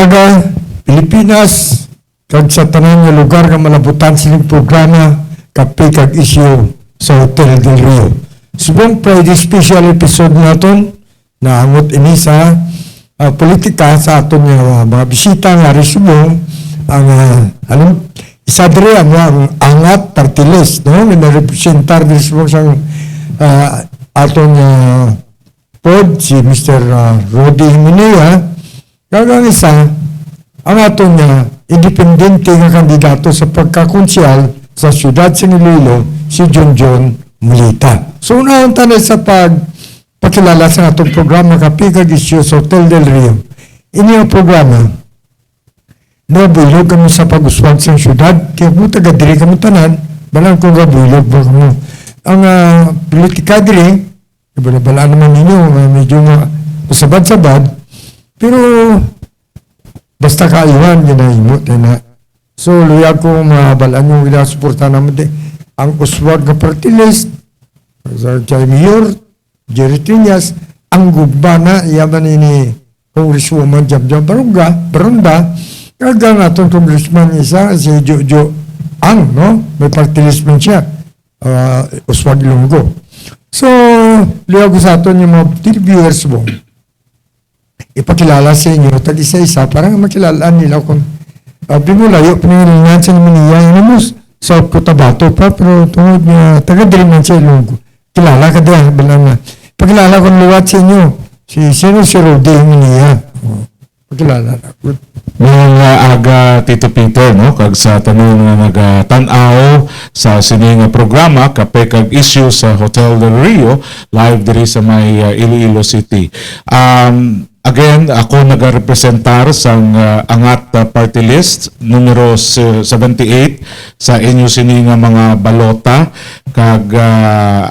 umaga, Pilipinas, kag sa tanan nga lugar nga malabutan silang programa, kape kag isyu sa Hotel del Rio. Subong Friday special episode naton na hangot ini sa politika sa aton nga mga bisita nga resubong ang isa diri ang angat party list, no? Nga representar din subong sang aton pod si Mr. Rodi Jimenea. Kagang isa, ang aton independente nga kandidato sa pagkakonsyal sa siyudad sa Iloilo, si John Mulita. So, unahon tayo sa pagpakilala sa atong programa Kape kag Isyu sa Hotel del Rio. Ini ang programa, nabulog kami sa pag-uswag sa siyudad, kaya mo taga-diri kami tanan, balang kung gabulog ba kamo. Ang politika diri, bala naman ninyo, medyo masabad-sabad, pero basta kaayuhan, yun na imot na. So, luyag ko mabalaan yung pinasuporta naman din. Ang uswag na party list, sa Chay Mayor, Jerry Trinas, ang gugba na, yaman ini Congresswoman Jam Barunda, kaga nga itong congressman isa, si Jojo Ang, no? May party list man siya, uswag Ilonggo. So, luyag ko sa aton yung mga viewers mo, ipakilala sa inyo, tag-isa-isa, parang makilala nila kung bimulayo, pinangilinan sa naman niya, inimos sa Cotabato pa, pero tungod niya, taga-diri man siya Ilonggo. Kilala ka din, balang pakilala ko luwat sa inyo, sino si Rodi Jimenea. Pakilala na. Mga aga Tito Peter, no? Kag sa tanong nga nagtanaw sa sining programa Kape kag Isyu sa Hotel del Rio, live diri sa may Iloilo City. Again, ako nagarepresentar sa angat party list numero 78 sa inyo sini nga mga balota, kag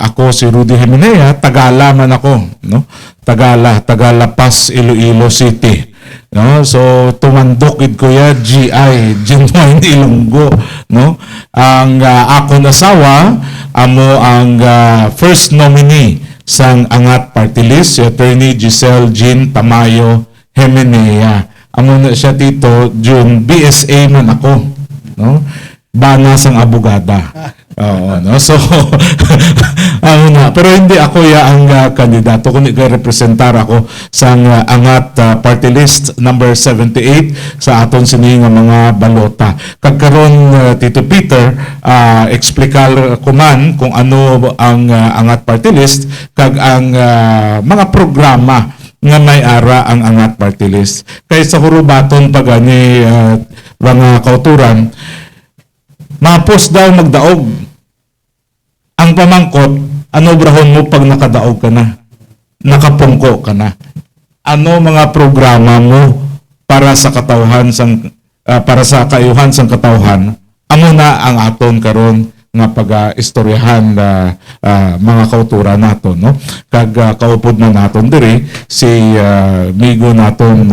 ako si Rudy Jimenea, Tagala man ako, no? Tagala Pas, Iloilo City. No, so tumandok ko ya GI Genuine Ilonggo, no? Ang ako nasawa amo ang first nominee sang angat party list, si Attorney Giselle Jean Tamayo Jimenea. Amo na siya dito June BSA man ako, no? Bana sang abogada. Oo, no? So, pero hindi ako ang kandidato, kundi representar ako sa angat party list number 78 sa aton sini nga mga balota. Kagkaron Tito Peter, explikal ko man kung ano ang angat party list, kag ang mga programa nga may ara ang angat party list. Kaya sa hurubaton pagani mga kauturan, mapos daw magdaog. Ang pamangkot, ano brahon mo pag nakadaog ka na? Nakapungko ka na? Ano mga programa mo para sa katawhan para sa kaayuhan sang katawhan? Amo na ang aton karon nga pag-istoryahan mga kauturan naton, no? Kag kaupod na naton diri si migo naton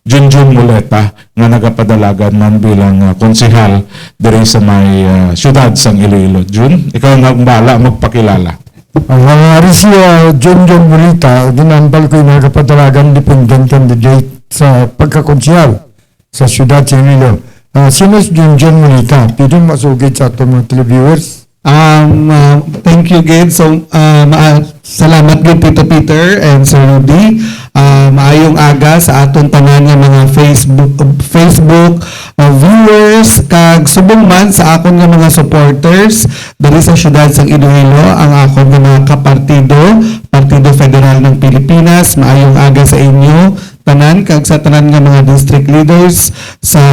Junjun Muleta nga nagapadalagan man bilang konsehal diri sa may siyudad sang Iloilo. Jun, ikaw nga bala magpakilala. Ang mga si Junjun Muleta, ginambal ko yung nagapadalagan dependent candidate sa pagkakonsyal sa siyudad sa Iloilo. Sino si Junjun Muleta? Pwede masugid sa itong mga televiewers? Thank you again. So, salamat din Tito Peter and Sir Rudy. Maayong aga sa aton tanan nga mga Facebook viewers, kag subong man sa akon nga mga supporters diri sa siyudad sang Iloilo, ang akon nga mga Partido Federal ng Pilipinas. Maayong aga sa inyo tanan, kag sa tanan nga mga district leaders sa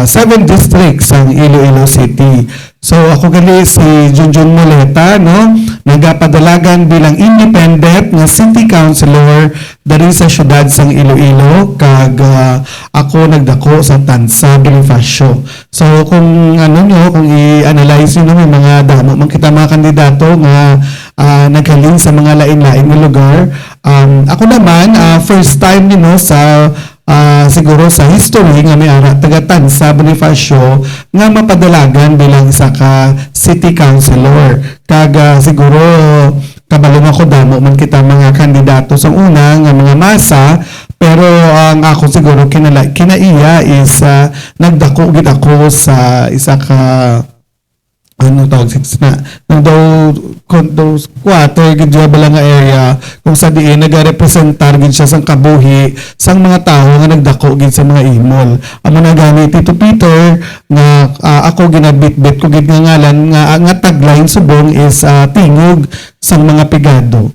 7 districts sang Iloilo City. So ako gali si Junjun Muleta, no? Nagapadalagan bilang independent nga city councilor dari sa siyudad sang Iloilo, kag ako nagdako sa Tansa Bonifacio. So kung kung i-analyze niyo may mga damo man kita mga kandidato nga naghalin sa mga lain-lain nga lugar. Ako naman first time sa siguro sa history nga may ara taga Tansa Bonifacio nga mapadalagan bilang isa ka city councilor. Kag siguro kabalong ako damo man kita mga kandidato sa una nga mga masa Pero ang ako siguro kinaiya is nagdako gid ako sa isa ka ano tawag na daw quarter gid diya bala nga area kung sa diin nagarepresentar gid siya sang kabuhi sang mga tawo nga nagdako gid sa mga imol. Amo na gani Tito Peter nga ako ginabitbit ko gid nga ngalan nga tagline subong is tingog sang mga pigado.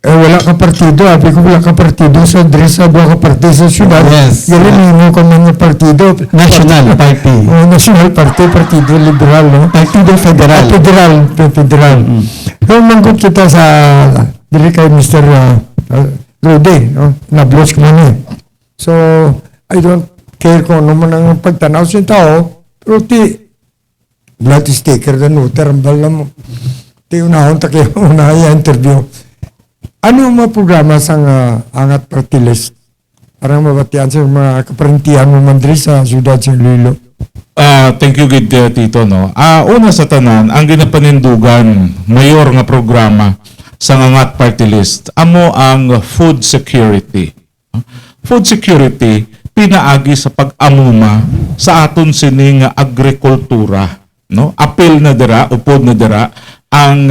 Wala ka partido. Abi ko wala ka partido sa dresa, dua ka partido sa syudad. Yes. Mo ka mga partido. National Party. National Party, Partido Liberal, no? Partido Federal. Federal. Yung mangkot kita sa dili kay Mr. Rudy, no? Na-blows ko man eh. So, I don't care kung ano man ang pagtanaw sa tao, pero blood sticker na no, terambal na mo. Unahon ta kayo, unahaya interview. Ano yung mga programa sa angat party list? Parang mabatian sa mga kaparintihan mo mandri sa siyudad sa Iloilo. Thank you gid Tito no. Una sa tanan ang ginapanindugan mayor nga programa sa angat party list amo ang food security. Food security pinaagi sa pag-amuma sa aton sining agrikultura, no? Apil na dira, upod na dira ang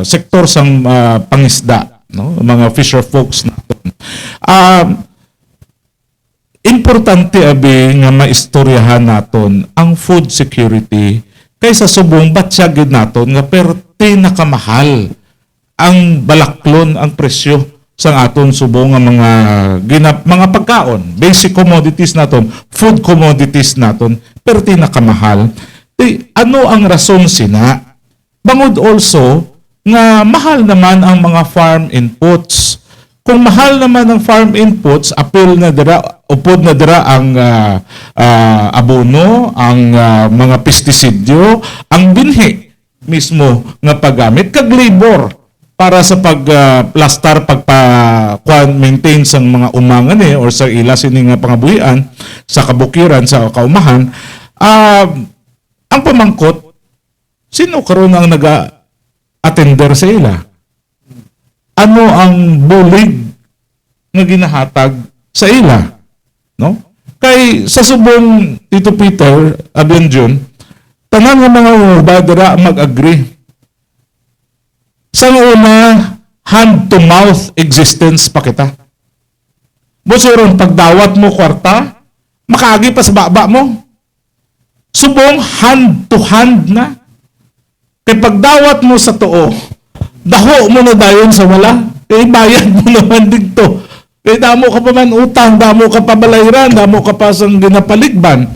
sektor sang pangisda, no, mga fisher folks natin. Importante abi nga maistoryahan naton ang food security kaysa subong batsyagid naton nga perti nakamahal ang balaklon ang presyo sa aton subong nga mga pagkaon, basic commodities naton, food commodities naton perti nakamahal. Ano ang rason sina? Bangod also nga mahal naman ang mga farm inputs. Kung mahal naman ang farm inputs, apil na dira, upod na dira ang abono, ang mga pestisidyo, ang binhi mismo nga paggamit kag labor para sa pagplastar, maintain sang mga umangan or sa ila sini nga pangabuhian sa kabukiran sa kaumahan. Ang pamangkot, sino karon ang attender sa ila? Ano ang bulig nga ginahatag sa ila? No? Kay sa subong Tito Peter, Abian Jun, tanan nga mga ubadara mag-agree. Sa una, hand-to-mouth existence pa kita. Busiron, pagdawat mo kwarta, makaagi pa sa baba mo. Subong hand-to-hand na. Kay pagdawat mo sa tuo, daho mo na dayon sa wala. Kay bayad mo naman dito. Kay damo ka pa man utang, damo ka pa balayran, damo ka pa sang ginapaligban.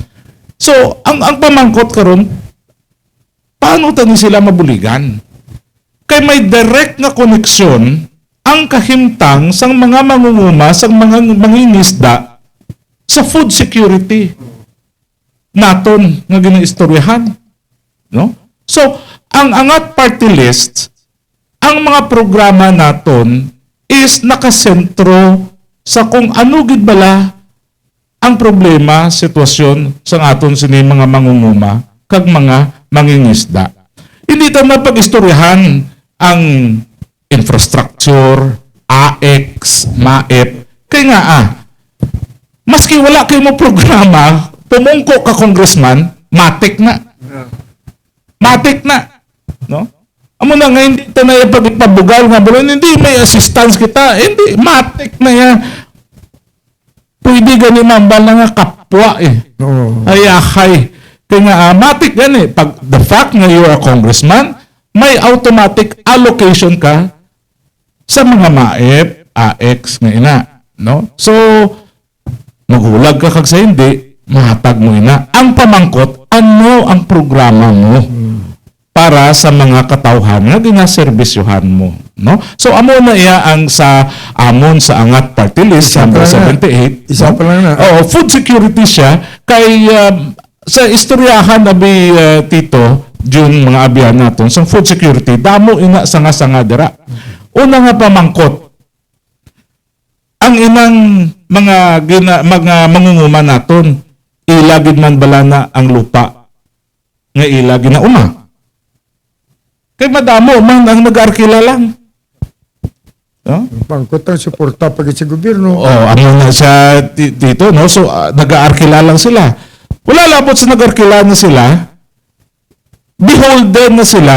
So, ang pamangkot karon, paano tani sila mabuligan? Kay may direct na koneksyon ang kahimtang sang mga mangunguma, sang mga mangingisda sa food security naton nga ginaistoryahan. No? So, ang angat party list, ang mga programa naton is nakasentro sa kung ano gid bala ang problema, sitwasyon sa aton sini mga mangunguma kag mga mangingisda. Hindi ta mapag-istoryahan ang infrastructure, AX, MAEP. Kaya nga maski wala kayo mo programa, pumungko ka congressman, matik na. Matik na. No? Amo na nga hindi ta na pagpabugal nga balo, hindi may assistance kita, hindi matik na yan. Pwede gani mambal na nga kapwa ay akay. Kaya nga matik yan pag the fact nga you are a congressman, may automatic allocation ka sa mga MAEP, AX nga ina, no? So maghulag ka kag sa hindi, mahatag mo ina. Ang pamangkot, ano ang programa mo para sa mga katawhan nga ginaserbisyuhan mo, no? So amo na iya ang sa amon sa angat party list number 78. Isa pa lang na. Food security siya kay sa istoryahan abi Tito Jun mga abyan naton sa food security damo ina sanga dira. Una nga pamangkot, ang inang mga mangunguma naton ilagid man bala na ang lupa nga ilagid na uma. Kay madamo man ang nag-arkila lang. No? Pangkot ang suporta pag sa gobyerno. Oh, amo na siya dito, no? So, nag-aarkila lang sila. Wala labot sa nag-aarkila na sila, beholden na sila,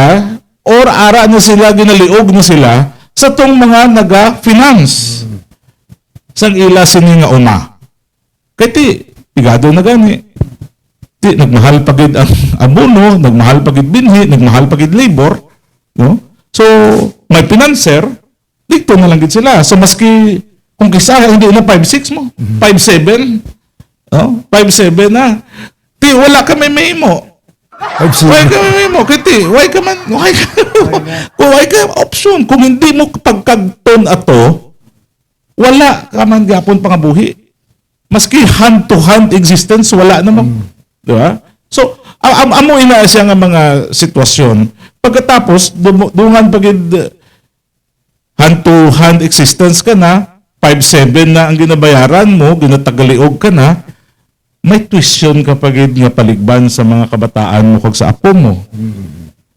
or ara na sila, ginaliog na sila, sa tong mga naga-finance. Sang ila sini nga una. Kaya ti, pigado na gani. Ti, nagmahal pagid ang abono, nagmahal pagid binhi, nagmahal pagid labor. No? So, may financer, dito na lang gid sila. So maski kung kisa hindi na 5'6 mo, 5'7, oh, 5'7 na. Ti wala ka may memo. Why ka may memo? Kiti, why ka option kung hindi mo pagkagton ato, wala ka man gyapon pangabuhi. Maski hand to hand existence wala naman. Di ba? So amo ina siya nga mga sitwasyon. Pagkatapos dungan pagid hand-to-hand existence ka na, 5'7 na ang ginabayaran mo, ginatagaliog ka na, may tuition ka pagid nga paligban sa mga kabataan mo kag sa apo mo.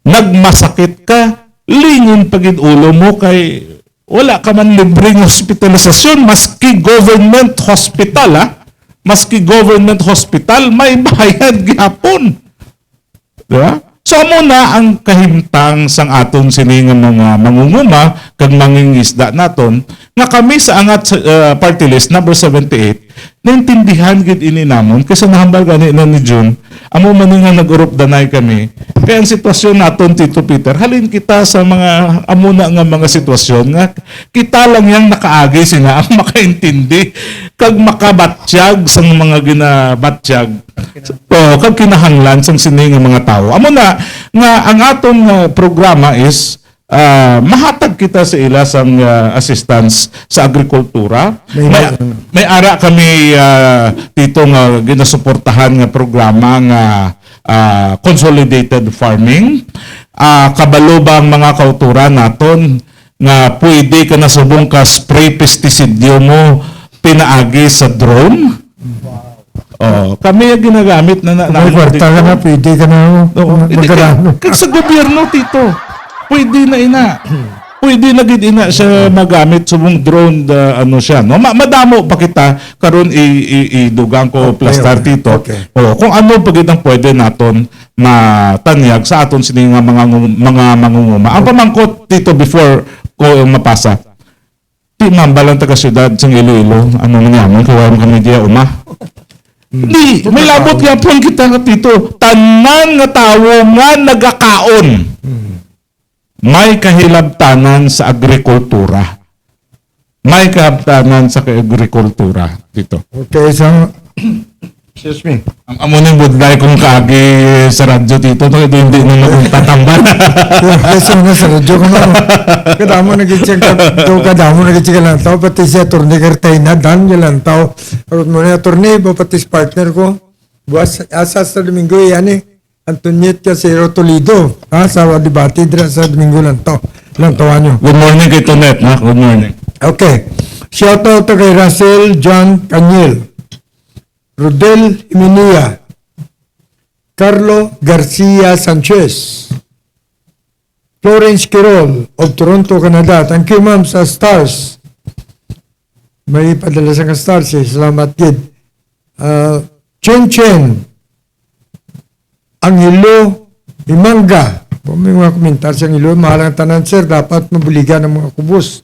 Nagmasakit ka, lingin pagid ulo mo kay wala ka man libreng hospitalisasyon, maski government hospital, maski government hospital, may bayad gyapon. Diba? So amo na ang kahimtang sang aton sini nga mga mangunguma kag mangingisda naton nga kami sa angat party list number 78 naintindihan gid ini namon kasi nahambal gani na ni June amo man nga nag-urop danay kami kaya ang sitwasyon naton Tito Peter halin kita sa mga amo na nga mga sitwasyon nga kita lang yang nakaagi sina ang makaintindi kag makabatsyag sang mga ginabatsyag kag kinahanglan sang sini nga mga tawo amo na nga ang aton programa is mahatag kita sa ila sang assistance sa agrikultura. May ara kami dito nga ginasuportahan nga programa nga consolidated farming. Kabalo ba ang mga kautura naton nga pwede ka na subong ka spray pesticide mo pinaagi sa drone? Oh, kami yung ginagamit na May kwarta ka na, pwede ka na. Magkano. Kag sa gobyerno, Tito, pwede na ina. Pwede na gid ina siya magamit subong drone ano siya no madamo pa kita karon idugang ko plastar Tito. Okay. Oh, kung ano pagid ang pwede naton matanyag sa aton sini nga mga mangunguma. Ang pamangkot Tito before ko mapasa. Ti mambalan taga syudad sa Iloilo ano mangyamon kay kami diya Di, may labot nga po kita nga Tito. Tanan nga tawo nga nagakaon. May kahilabtanan sa agrikultura. May kahilabtanan sa agrikultura dito. Okay, so, excuse me. Ang amo ning budlay kung kaagi sa radyo Tito, no hindi na magtatambal. Kasi na sa radyo ko na. Kadamo nag-check kadamo nag-check lang tao pati siya attorney Cartay na dan lang tao. Pero mo na attorney ba pati partner ko. Buwas asa sa Domingo yan Antoniet Casero Toledo. Sa debate dira sa Domingo lang tao. Lang tawanyo. Good morning kay Tonet, na. Good morning. Okay. Shout out to kay Russell John Caniel. Rodel Jimenea. Carlo Garcia Sanchez. Florence Quirol of Toronto, Canada. Thank you, ma'am, sa stars. May padala sa stars eh. Salamat, kid. Chen Chen. Angelo Imanga. May mga komentar sa Angelo. Mahal ang tanan, sir. Dapat mabuligan ng mga kubos.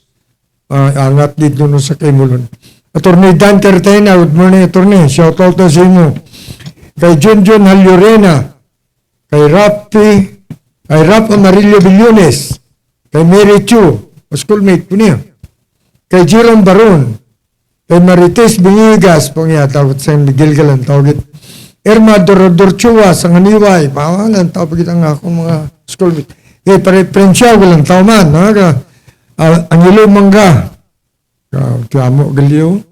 Angat dito no sa Kaimulon. Attorney Dan Cartena. Good morning, attorney. Shout out to sa inyo. Kay Junjun Halyurena. Kay Rap Amarillo Billones, kay Mary Chu, schoolmate ko niya, kay Jerome Baron, kay Marites Bingigas, pong yatawag sa Miguel Galan, tawagit, Irma Dorchua, sa Nganiway, pawalan, tawagit ang akong mga schoolmate, kay Prensya, walang tauman, Angelo Mangga, Tiamo Galio,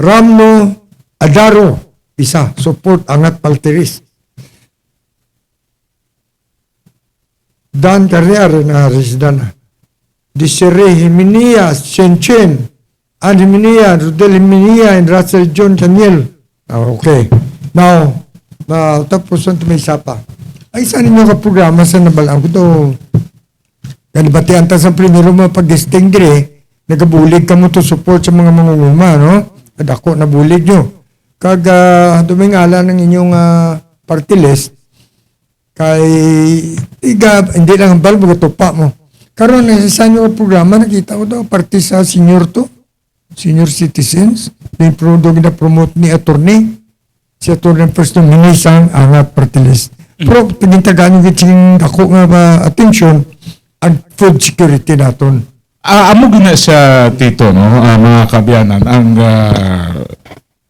Ramno Adaro, isa, support, angat palteris, Dan Carrier na residana. Desiree Jimenea, Chen, Ann Jimenea, Rodel Jimenea, and Russell John Daniel. Okay. Now, tapos may isa pa. Ay, saan ninyo ka-programa sa nabalang ko ito? Kanibatihan ta sa primero mo pag-distinguish, nagabulig ka mo to support sa mga mangunguma, no? At ako nabulig nyo. Kag dumingala ng inyong party list, kay hindi lang ang balbo tupa mo. Karon sa inyo nga programa, nakita ko daw, party sa senior to, senior citizens, na promote ni attorney, si attorney first minisang angat party list. Pero tigintagaan yung ako nga ba attention, ang food security naton. Amo gina siya tito no mga kabiyanan ang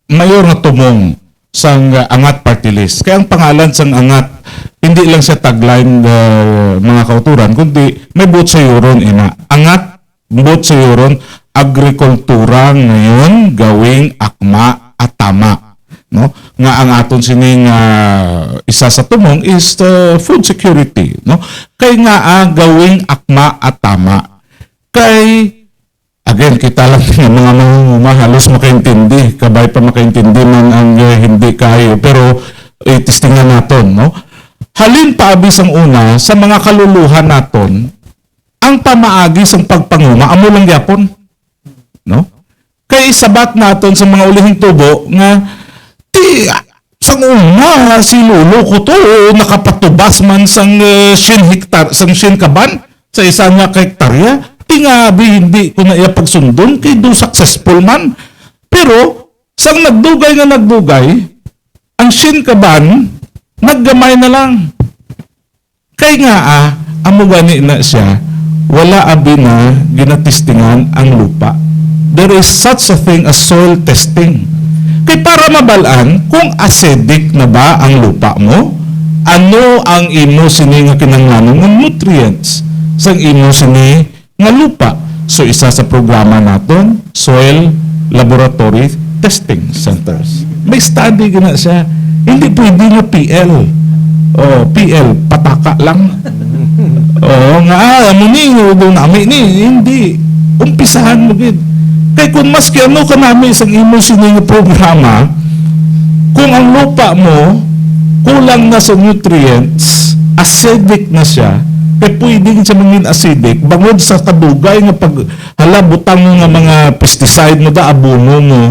mayor na tumong sang angat party list. Kaya ang pangalan sang angat hindi lang siya tagline mga kauturan kundi may buot sa yuron ina. Angat buot sa yuron agrikultura ngayon gawing akma at tama. No nga ang aton sining isa sa tumong is food security no kay nga gawing akma at tama. Kay, again, kita lang ng mga mangunguma halos makaintindi. Kabay pa makaintindi man ang hindi kayo. Pero, testingan natin, no? Halin pa abis ang una, sa mga kaluluhan naton, ang pamaagi sa pagpanguma, amo lang yapon. No? Kay isabat naton sa mga ulihing tubo, nga, sang una, si lolo ko to, nakapatubas man sang 100 hektar, sang 100 kaban, sa isa nga hektarya, tingabi hindi ko na iya pagsundon kay do successful man. Pero sang nagdugay, ang sin kaban naggamay na lang. Kay nga amo gani na siya wala abi na ginatistingan ang lupa. There is such a thing as soil testing. Kay para mabalaan kung acidic na ba ang lupa mo, ano ang imo sini nga kinahanglan ng nutrients sang imo sini nga lupa. So isa sa programa naton, Soil Laboratory Testing Centers. May study gina siya. Hindi pwede nga PL. PL, pataka lang. Nga, ni, doon namin ni, hindi. Umpisahan mo gid. Kaya kung maski ano ka namin isang imo sining programa, kung ang lupa mo, kulang na sa nutrients, acidic na siya, kaya pwede siya mangin acidic, bangod sa kadugay nga pag halabutang nga mga pesticide mo da, abono mo,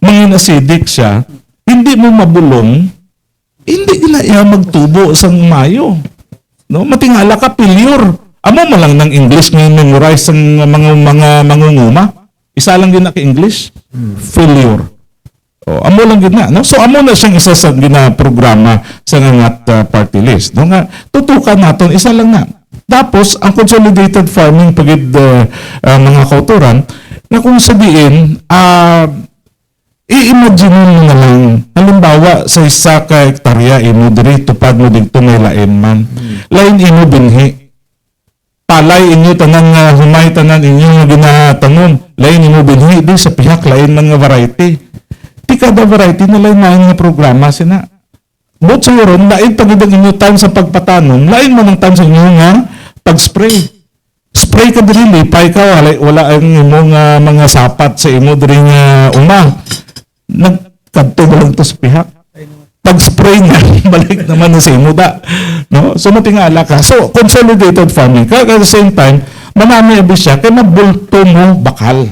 mangin acidic siya, hindi mo mabulong, hindi gila iya magtubo sa mayo. No? Matingala ka, failure. Amo mo lang ng English ngayon memorize ang mga mangunguma. Isa lang din na ka-English. Failure. Amo lang gid na, no? So amo na siyang isa sa gina-programa sa ngangat party list. No nga tutukan naton isa lang na. Tapos ang consolidated farming pagid mga kauturan na kung sabihin i-imagine mo na lang halimbawa sa isa ka hektarya imo diri tupad mo dito may lain man. Lain imo binhi. Palay inyo tanan nga humay tanan inyo nga ginatanom. Lain imo binhi di sa pihak lain man nga variety. Di kada variety na lain na nga programa sina. But sa yoron, lain pagidang inyo time sa pagpatanom, lain man ang time sa inyo nga pag-spray. Spray ka diri, lipay ka, wala ang imo nga mga sapat sa imo diri nga nagkadto lang to sa pihak. Pag-spray nga, balik naman sa imo da. No? So matingala ka. So consolidated farming. Kaya at the same time, manami abis siya, kaya mabulto mo bakal.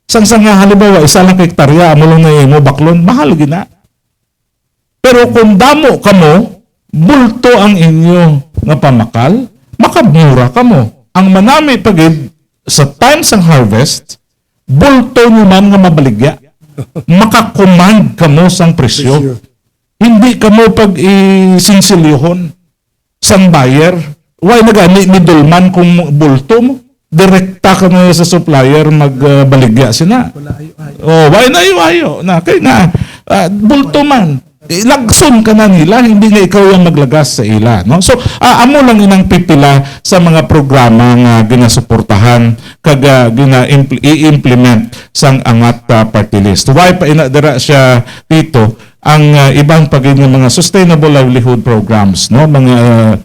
Sang nga halimbawa, isa lang hektarya, mo lang na imo baklon, mahal gina. Pero kung damo ka mo, bulto ang inyo nga pamakal, makamura ka mo. Ang manami pagid sa time sang harvest, bulto nyo man nga mabaligya. Makakumand ka mo sang presyo. Hindi ka mo pag-isinsilyohon sang buyer. Why nagani ni dulman kung bulto mo? Direkta ka mo sa supplier magbaligya sina. Why na ayo na kay na bulto man. Lagson ka na nila, hindi nga ikaw yung maglagas sa ila. No? So, amo lang inang pipila sa mga programa nga ginasuportahan kag i-implement sang angat party list. Why pa inadara siya dito ang ibang pagid nga mga sustainable livelihood programs, no? Mga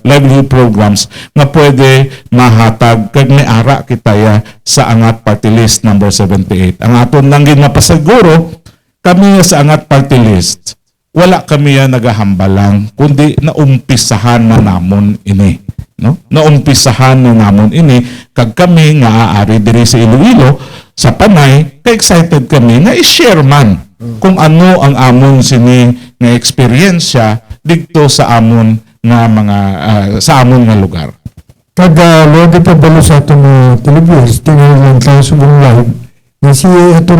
livelihood programs nga pwede mahatag kag niara kitaya sa angat party list number 78. Ang aton lang gid mapasaguro kami sa angat party list wala kami nagahambalang kundi naumpisahan na namon ini. no? Naumpisahan na namon ini kag kami nga aari diri sa Iloilo sa Panay, ka-excited kami na i-share man kung ano ang amon sini nga eksperyensya dito sa amon nga mga sa amon nga lugar. Kada lodi pa balo sa itong televiewers, tingnan lang tayo sa buong live, na si Atty.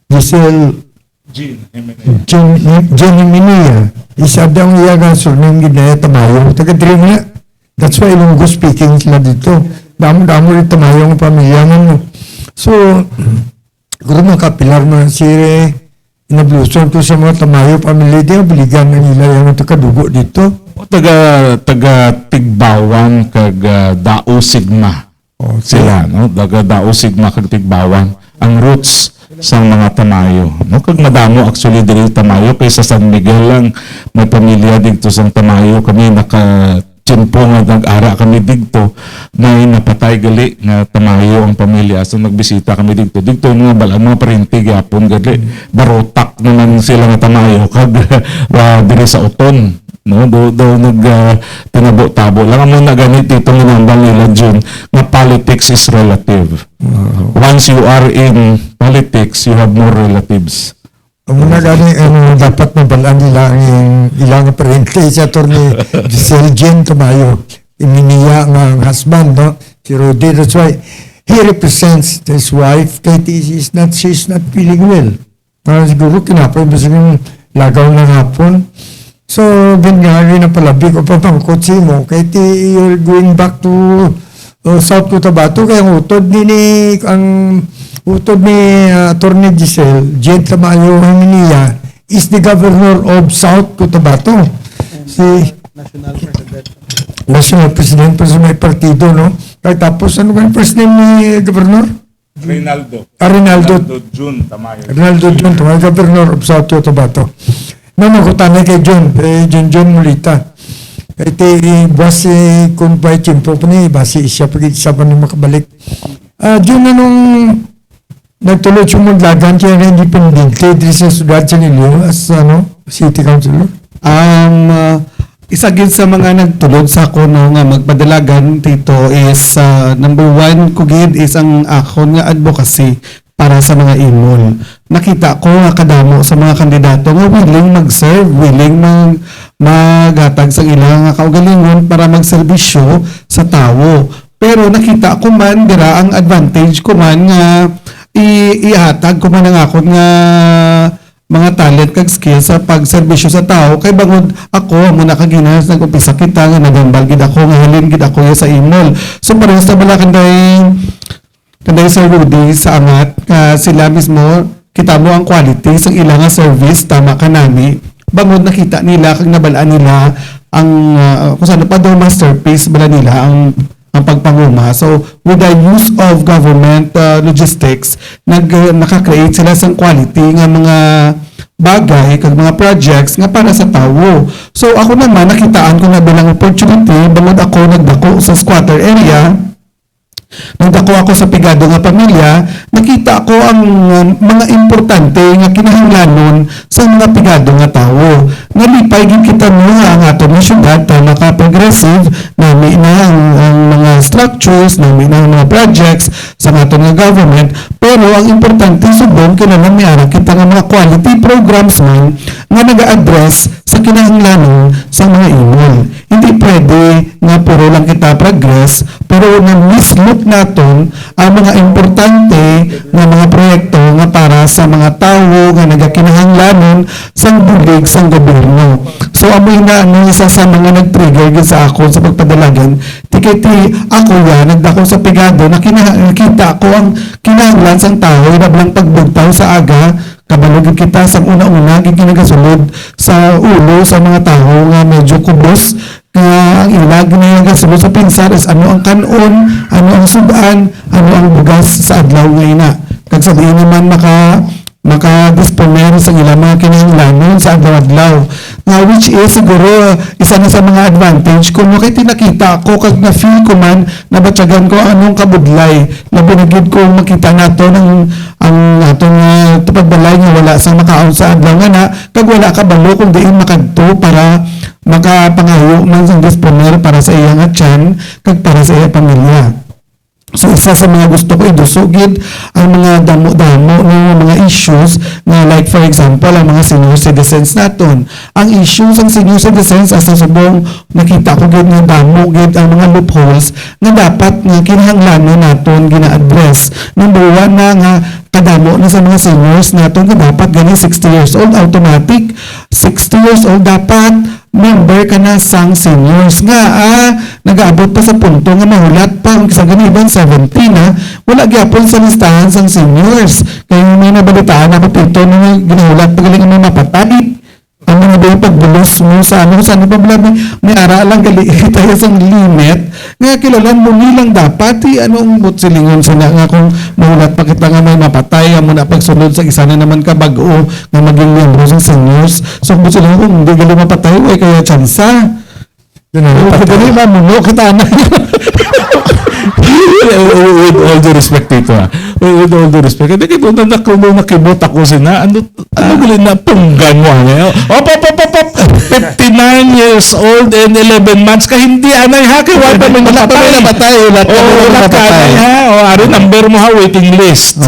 Giselle Jenny Minia, isa daw ang iyaga surname ginaya Tamayo, taga-dream na. That's why Ilonggo speaking sila dito. Damo-damo rin Tamayo ang pamilya mo. So, kung makapilar mo si inabluson ko sa mga Tamayo pamilya, di obligan na nila yung kadugo dito. O taga Tigbawan kag Dao Sigma. O, Sila, no? Taga Dao Sigma kag Tigbawan ang roots sa mga Tamayo. No, kag madamo actually diri Tamayo kaysa San Miguel lang may pamilya dito sa Tamayo. Kami naka-tiyempo nga nag-ara kami dito may napatay gali nga Tamayo ang pamilya. So nagbisita kami dito. Dito yung mga balang mga parente gyapon gali. Barotak naman sila nga Tamayo kag diri sa Uton. No, daw tinabo-tabo lang mo na ganit dito ng nila June na politics is relative. Once you are in politics, you have more relatives. Ang mga gani, dapat mabalaan nila ang ilang parente sa Atty. Giselle Jen Tamayo. Iminiya ang husband, no? Si Rudy. That's why he represents his wife. She's not feeling well. Siguro kinapay ba silang lagaw ng hapon. So, ganyan na palabi ko pa pang kotse mo. Kaya you're going back to South Cotabato. Kaya ang utod ni Atty. Giselle, Jen Tamayo Himinia, is the governor of South Cotabato. Si National President pa sa may partido, no? Kaya tapos, ano ba yung first name ni Governor? Reynaldo June Tamayo. Ronaldo June Tamayo, Governor of South Cotabato. Makutanay kay John Mulita. Ito, basi kung pa chimpo pa niya, basi siya pag-isa pa niya makabalik. John, anong nagtuloy siya maglagan siya na independente dito sa sudad sa Nilo as city councilor? Isa gid sa mga nagtulod sa ako nga magpadalagan dito is number one ko gid is ang ako nga advocacy para sa mga imol. Nakita ko nga kadamo sa mga kandidato nga willing mag-serve, willing maghatag sa ilang kaugalingon para magserbisyo sa tao. Pero nakita ko man dira ang advantage ko man nga ihatag ko man ang ako nga mga talent kag skills sa pagserbisyo sa tao kay bangod ako muna kaginas nag-umpisa kita nga nagambal gid ako nga halin gid ako sa imol. So parehas na bala kanday Sir Rudy sa angat sila mismo kita mo ang quality sa ilang nga service tama kanami bangod nakita nila kag nabalaan nila ang kung saan pa daw masterpiece bala nila ang pagpanguma. So with the use of government logistics naka-create sila sang quality nga mga bagay kag mga projects nga para sa tawo. So ako naman nakitaan ko na bilang opportunity bangod ako nagdako sa squatter area. Nagdako ako sa pigado nga pamilya, nakita ko ang mga importante nga kinahanglanon sa mga pigado nga tawo. Nalipay gid kita mo nga ang ato nga syudad naka-progressive nami na ang mga structures, nami na ang mga projects sa ato nga government, pero ang importante subong kinahanglan mi ara kita nga mga quality programs man nga naga-address sa kinahanglanon sa mga imol. Hindi pwede nga puro lang kita progress, pero na-mislook naton ang mga importante nga mga proyekto nga para sa mga tawo nga nagakinahanglanon sang bulig sang gobyerno. So amoy na isa sa mga nag-trigger gid sa ako sa pagpadalagan tikiti ako nagdako sa pigado na nakita ko ang kinahanglan sang tawo nablang pagbugtaw sa aga kabalog kita sa una-una gid ginagasulod sa ulo sa mga tawo nga medyo kubos nga ang ilag na nagasulod sa pinsar is ano ang kanon, ano ang sudan, ano ang bugas sa adlaw ngayon kag sa diin naman maka-disponer sa ilang mga kinahanglanon sa adlaw-adlaw. Which is siguro isa na sa mga advantage ko no kay tinakita ko kag na-feel ko man nabatyagan ko anong kabudlay na binigid ko makita nato ng ang atong tupad balay nga wala sa makaon sa adlaw nga na kag wala ka balo kung diin makadto para makapangayo man sang disponer para sa iyang atyan kag para sa iyang pamilya. So isa sa mga gusto ko idusugid ang mga damo-damo ng mga issues na like for example ang mga senior citizens naton. Ang issues ng senior citizens as subong nakita ko gid nga damo gid ang mga loopholes nga dapat nga kinahanglanon naton gina-address. Number one na nga kadamo na sa mga seniors naton nga dapat gani 60 years old automatic 60 years old dapat member ka na sang seniors nga nag-aabot pa sa punto nga mahulat pa ang sa ganibang 70 na wala gyapon sa listahan sang seniors kaya may nabalitaan ako pito na ginahulat pa galing ang mga mapatay ang mga ba yung pagbulos mo sa saan pa bala may ara lang gali tayo sang limit nga kilalan mo nilang dapat anong silingon sila nga kung mahulat pa kita nga may mapatay amo na pagsunod sa isa na naman ka bag-o nga maging miyembro sa seniors so kung sila kung hindi gali mapatay ay kaya tsansa gali mamuno kita na with all due respect ito with all due respect hindi kito na nakimot ako sina ano gali na punggan mo op 59 years old and 11 months ka hindi anay ha kay wala pa may napatay wala aron number mo ha waiting list mo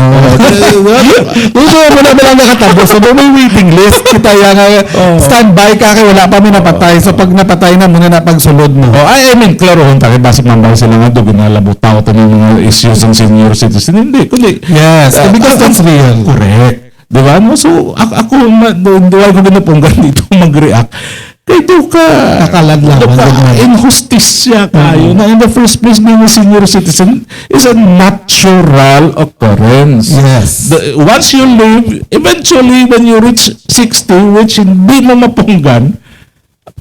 na lang nakatapos so may waiting list kita nga standby ka kay wala pa may napatay so pag napatay na muna na pagsulod mo I mean klaro kung tayo basik man ba sila nga doon ginalabutaw ito ng mga issues ng senior citizen hindi kundi yes because that's real correct diba no so ako duwag ko ginapunggan dito mag-react kay do ka nakaladlawan injustice kayo na in the first place being a senior citizen is a natural occurrence yes once you live eventually when you reach 60 which hindi mo mapunggan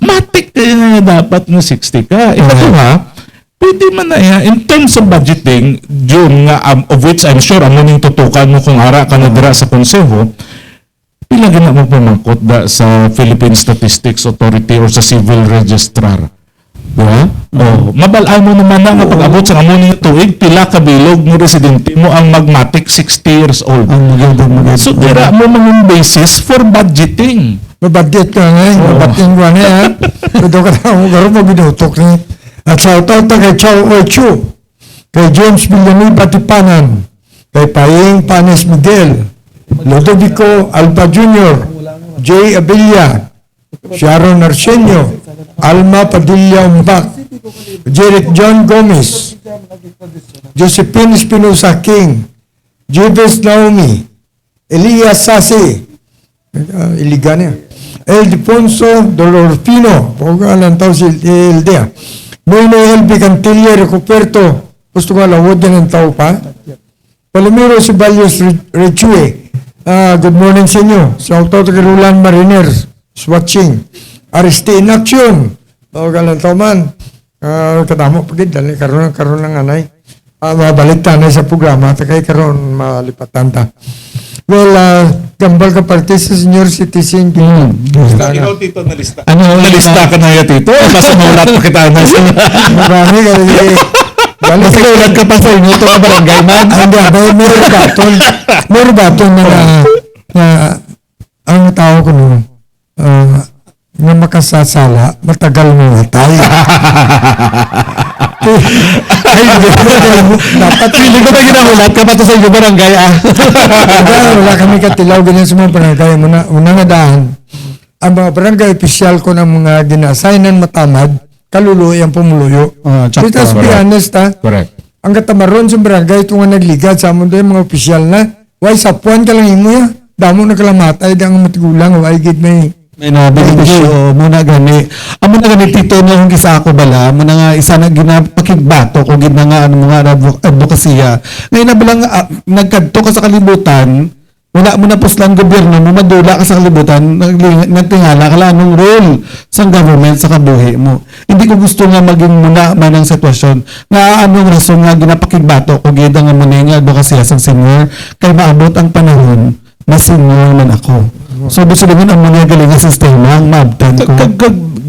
matik na dapat na 60 ka ito ha pwede man na in terms of budgeting yun nga of which I'm sure amuning tutukan mo kung ara ka na dira sa konseho pila gina mo pamangkot sa Philippine Statistics Authority or sa Civil Registrar diba? Mabalaan mo naman na nga pag-abot sa amuning tuig pila ka bilog mo residente mo ang magmatic 60 years old so dira mo mga basis for budgeting Mabadget ka nga mabadget ka nga ito ka na mo garo mo binutok ni at shoutout kay Chow Ochu, kay James Villanueva Tipanan, kay Paing Panes Miguel, Ludovico Alba Jr., Jay Abilia, Sharon Arsenio, Alma Padilla Umbak, Jeric John Gomez, Josephine Espinosa King, Jubes Naomi, Elias Sasi, Iligania, El Defonso Dolorfino, Pogalan tao si Eldea, Noyno LB Cantilla Recuperto, gusto nga lawod yan ng tao pa. Palomiro Ceballos Rechue, good morning sa inyo. Shout out kay Roland Mariner, watching. Ariste in action, Pogalan tao man, katamo pagid, karoon ng anay. Mabalik tanay sa programa, takay karoon malipatan ta. Well, gambal ka parte sa senior citizen. ikaw tito nalista nalista ka na yan tito basta maulat pa kita na Marami ka Balik sa ulat ka pa sa inyo ito ka barangay man hindi meron baton na ang tao ko nun na makasasala matagal mo tayo dapat hindi ko na ginahulat ka pa to sa inyo barangay wala kami katilaw ganyan sa mga barangay una nga daan ang mga barangay official ko ng mga gina-assignan matamad kaluluoy ang pumuluyo let's be honest correct ang katamaron sa barangay ito nga nagligad sa mundo yung mga official na why sapuan ka lang imo ya damo na kalamatay ang matigulang why gid may nabenepisyo muna gani amo na gani tito na kung kisa ako bala muna nga isa na ginapakigbato kung gid na nga mga advokasya ngayon na balang nagkadto ka sa kalibutan wala mo na puslang gobyerno mo madula ka sa kalibutan nagtingala ka lang anong role sa government sa kabuhi mo hindi ko gusto nga maging muna man ang sitwasyon nga anong rason nga ginapakigbato kung gid nga muna nga advokasya sa senior kay maabot ang panahon na senior man ako. So, gusto naman ang mga galing na sistema, ang mabtan ko.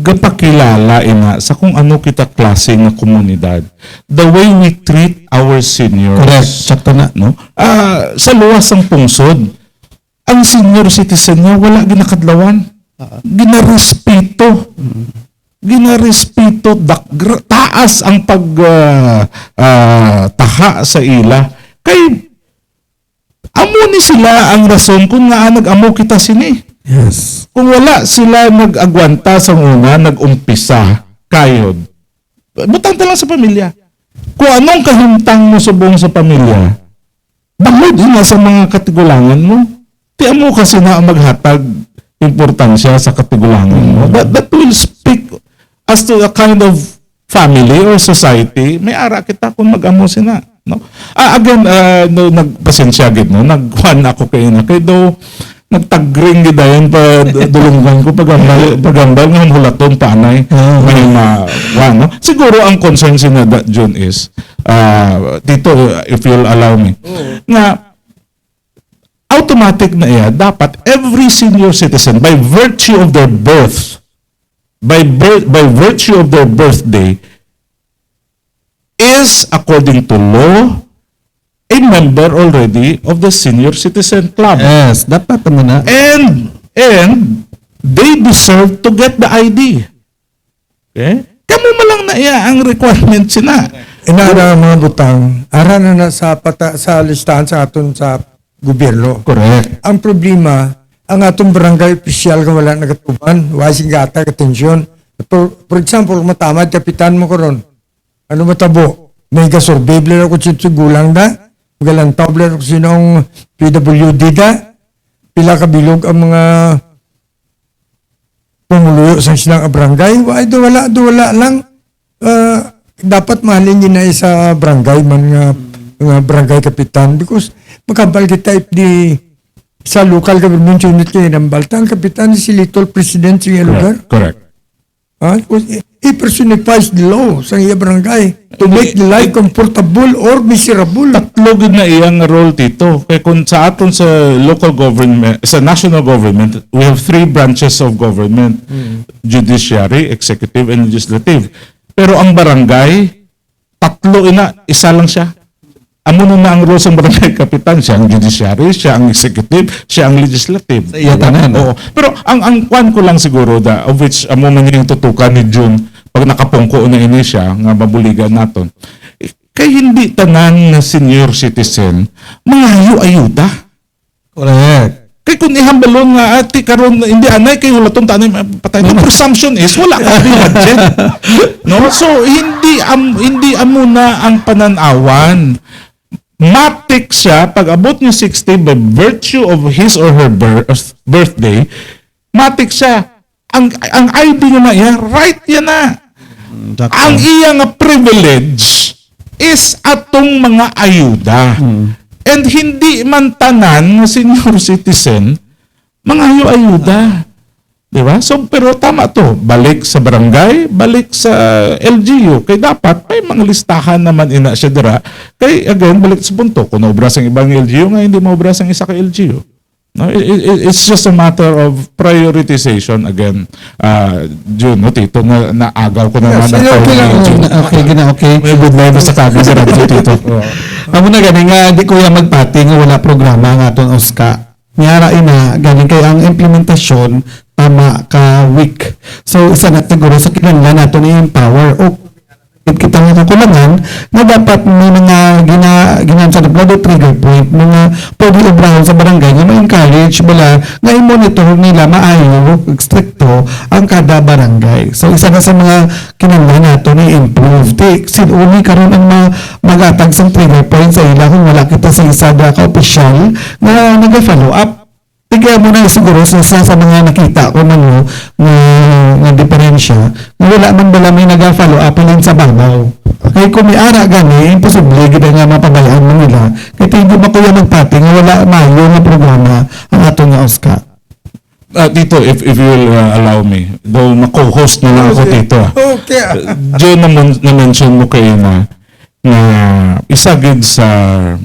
Gapakilala ina sa kung ano kita klase ng komunidad. The way we treat our seniors. Correct. Sakto na. No? Sa luwas ng pungsod, ang senior citizen niya wala ginakadlawan. Ginarespeto. ginarespeto, taas ang taha sa ila. Kay amo ni sila ang rason kung nga nag-amo kita sini. Yes. Kung wala sila nag-agwanta sa una, nag-umpisa, kayod, butang lang sa pamilya. Kung anong kahintang mo subong sa pamilya, bangod na sa mga katigulangan mo. Tiyan mo kasi na maghatag importansya sa katigulangan mo. That will speak as to a kind of family or society. May ara kita kung mag-amo sina. No? Again, no, nagpasensya gid no, nagkuhan ako kayo na kay do nagtagring gid dayon pa dulungan ko pagambal ng hulaton panay may no. Siguro ang concern sina June is dito, if you'll allow me, nga automatic na iya, dapat every senior citizen by virtue of their birth, by virtue of their birthday, is according to law a member already of the senior citizen club. Yes, dapat naman na. And they deserve to get the ID. Okay? Kamo malang na iya ang requirement sina. Inara mga butang, ara na sa listahan sa aton sa gobyerno. Correct. Ang problema, ang atong barangay official nga wala nagatuban, wasing gata katensyon. For example, matamad kapitan mo karon. Ano matabo? May gasurvey bler ako sa gulang da. Magalang tabler ako sinong PWD da. Pila kabilog ang mga pumuluyo sa silang barangay. Wala lang. Dapat mahalin yun na sa barangay man nga barangay kapitan because makabal kita if di sa local government unit kayo ng baltan kapitan si little president sa lugar. Correct. He personifies the law sa iya barangay to make the life comfortable or miserable. Tatlo gid na iyang role dito. Kaya kung sa aton sa local government, sa national government, we have 3 branches of government. Judiciary, executive, and legislative. Pero ang barangay, tatlo isa lang siya. Amo na ang role ng barangay kapitan, siya ang judiciary, siya ang executive, siya ang legislative. Sa iya tanan. Oo. Pero ang kwan ko lang siguro of which amo man yung tutukan ni June pag nakapungko na ini siya nga mabuligan naton. Kay hindi tanan na senior citizen mga ayuda. Correct. Kay kung ihambalon nga ati karon hindi anay kay wala tong tanay patay. The presumption is wala ka budget. No? So hindi amo na ang pananawan. Matik siya pag abot niya 60 by virtue of his or her birthday, matik siya. Ang ID niya na iya, right yan na. Ang iya nga privilege is atong mga ayuda. And hindi man tanan nga senior citizen mga ayuda. Di ba? So, pero tama to. Balik sa barangay, balik sa LGU. Kay dapat, may mga listahan naman ina siya dira. Kay, again, balik sa punto. Kung naubras ang ibang LGU, nga hindi maubras ang isa ka LGU. No? It's just a matter of prioritization. Again, June, no, Tito, naagaw ko naman ang Okay. May good life sa kagin sa radyo, Tito. Amo na gani nga di ko yung magpati nga wala programa nga aton OSCA. Nyara ina gani kay ang implementasyon tama ka week. So isa na siguro sa kinahanglan nato ni empower o kita nga kulangan na dapat may mga ginaan sa blood trigger point mga pwede obrahan sa barangay nga ma-encourage bala nga i-monitor nila maayo stricto ang kada barangay. So isa na sa mga kinahanglan nato ni improve. Sinuni karon ang magatag sa trigger point sa ila kung wala kita sa isa ka opisyal na nag-follow up. Tigyan mo na siguro sa mga nakita ko man nga diferensya na wala man bala may nag-follow up lang sa babaw. Kaya kung may ara gani, imposible gid nga mapabayaan mo nila. Kaya hindi makuya magpati nga wala mayo nga programa ang ato nga OSCA. Dito, if you will allow me, though na-co-host na lang ako dito. Okay. Diyan na-mention mo kayo na isa gid sa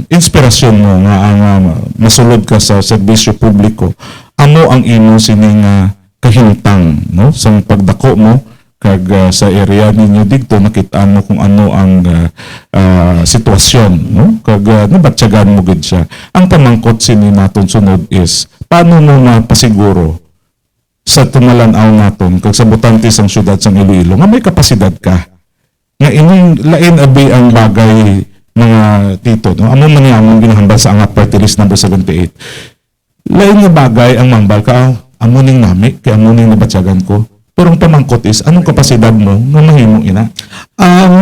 inspirasyon mo nga ang masulod ka sa serbisyo publiko amo ang imo sining kahintang no sa pagdako mo kag sa area ninyo dito nakita mo kung ano ang sitwasyon no kag nabatyagan mo gid siya ang pamangkot sini naton sunod is paano mo mapasiguro sa tumalanaw naton kag sa butante sang syudad sang Iloilo nga may kapasidad ka nga ining lain abi ang bagay mga tito, no? Amo man among ginahambal sa Angat Party List number 78. Lain nga bagay ang mangbal ka, amo ning nami kay amo ning nabatyagan ko. Pero ang pamangkot is anong kapasidad mo nga mahimong ina?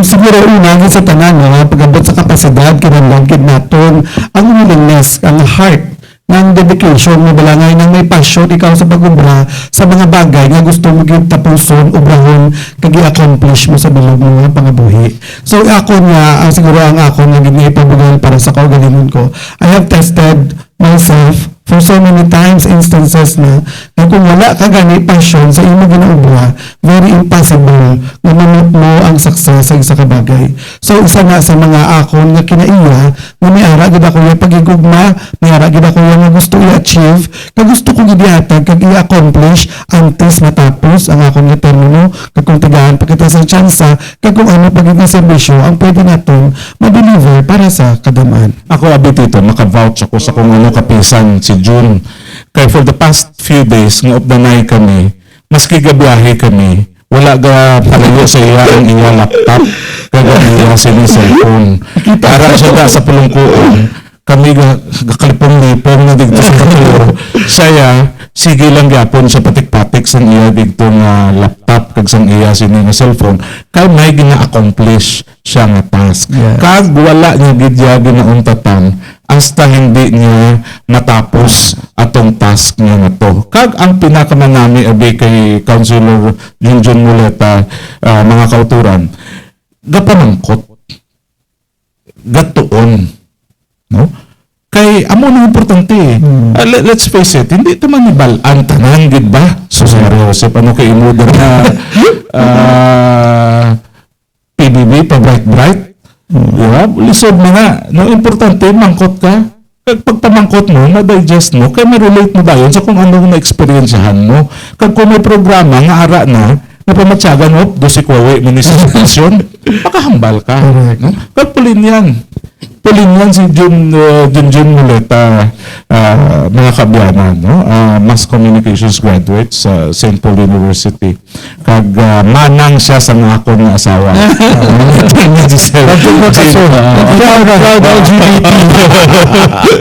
Siguro una sa tanan nga pagabot sa kapasidad kinahanglan naton ang willingness, ang heart ng dedication mo balangay na may passion ikaw sa pag-ubra sa mga bagay nga gusto mo gyud tapuson ubrahon kag i-accomplish mo sa bilog ng mga pangabuhi. So ako nga siguro ang ako nga ginipabugal para sa kaugalingon ko. I have tested myself for so many times, instances na kung wala ka gani passion sa imo ginaubra, very impossible na mamit mo ang success sa isa ka bagay. So isa nga sa mga akon nga kinaiya nga may ara gid ako yung pagigugma, may ara gid ako yung gusto i-achieve, kag gusto ko gidihatag kag i-accomplish antes matapos ang akon nga termino, kag kung tagaan pa kita sa tsansa, kag kung ano pagiging serbisyo ang pwede naton ma-deliver para sa kadamaan. Ako abit ito, maka-vouch ako sa kung ano kapisan si June. Kaya for the past few days, nga updanay kami, maski gabiyahe kami, wala ga palayo sa iya ang iya laptop, kaga iya sini cellphone. Para siya na sa pulungkuon, kami gakalipong-lipong na digto sa katulog. Saya, sige lang gyapon sa patik-patik sang iya digto nga laptop kag sang iya sini nga cellphone kay may gina-accomplish siya nga task. Yes. Kag wala niya gid ginauntatan hasta hindi niya matapos atong task niya na to. Kag ang pinakamanami abi kay Councilor Junjun Muleta, mga kauturan, gapamangkot, gatuon, no? Kay amo na importante eh. Let's face it, hindi ito man ibalaan tanan gid ba? So Sir Joseph, ano kay imuder na PBB pa bright. Diba? Lisod mo nga. No, importante, mangkot ka. Kag pagpamangkot mo, ma-digest mo, kaya ma-relate mo dayon sa kung anong na-experiensyahan mo. Kag kung may programa nga ara na pamatyagan mo, do si Kwawe, minisisipasyon, makahambal ka. No? Kag pulin yan si Jun Muleta, mga kabyanan, no? Mass Communications graduate sa St. Paul University. Kag manang siya sa nga akong asawa. Proud LGBT.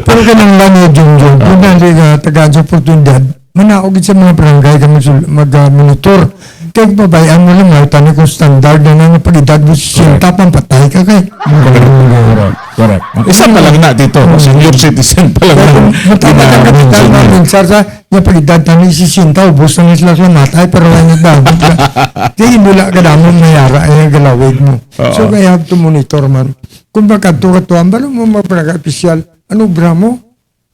Pero kanang lang yung Junjun. Kung dali ka tagaan sa oportunidad, manaogid sa mga barangay ka mag-monitor. Kaya babayan mo lang, tani ko standard na nga pag-edad mo sinta pang patay ka kay. Correct. Isa pa lang na dito, senior citizen pa lang na. Matama na kapital na minsar sa nga pag-edad tani si sinta, ubos na sila sa matay, pero wala nila. Kaya inula ka damon mayara ay galawig mo. So kaya have to monitor man. Kung baka tuwa-tuwa, balo mo magpag-official, ano bra mo?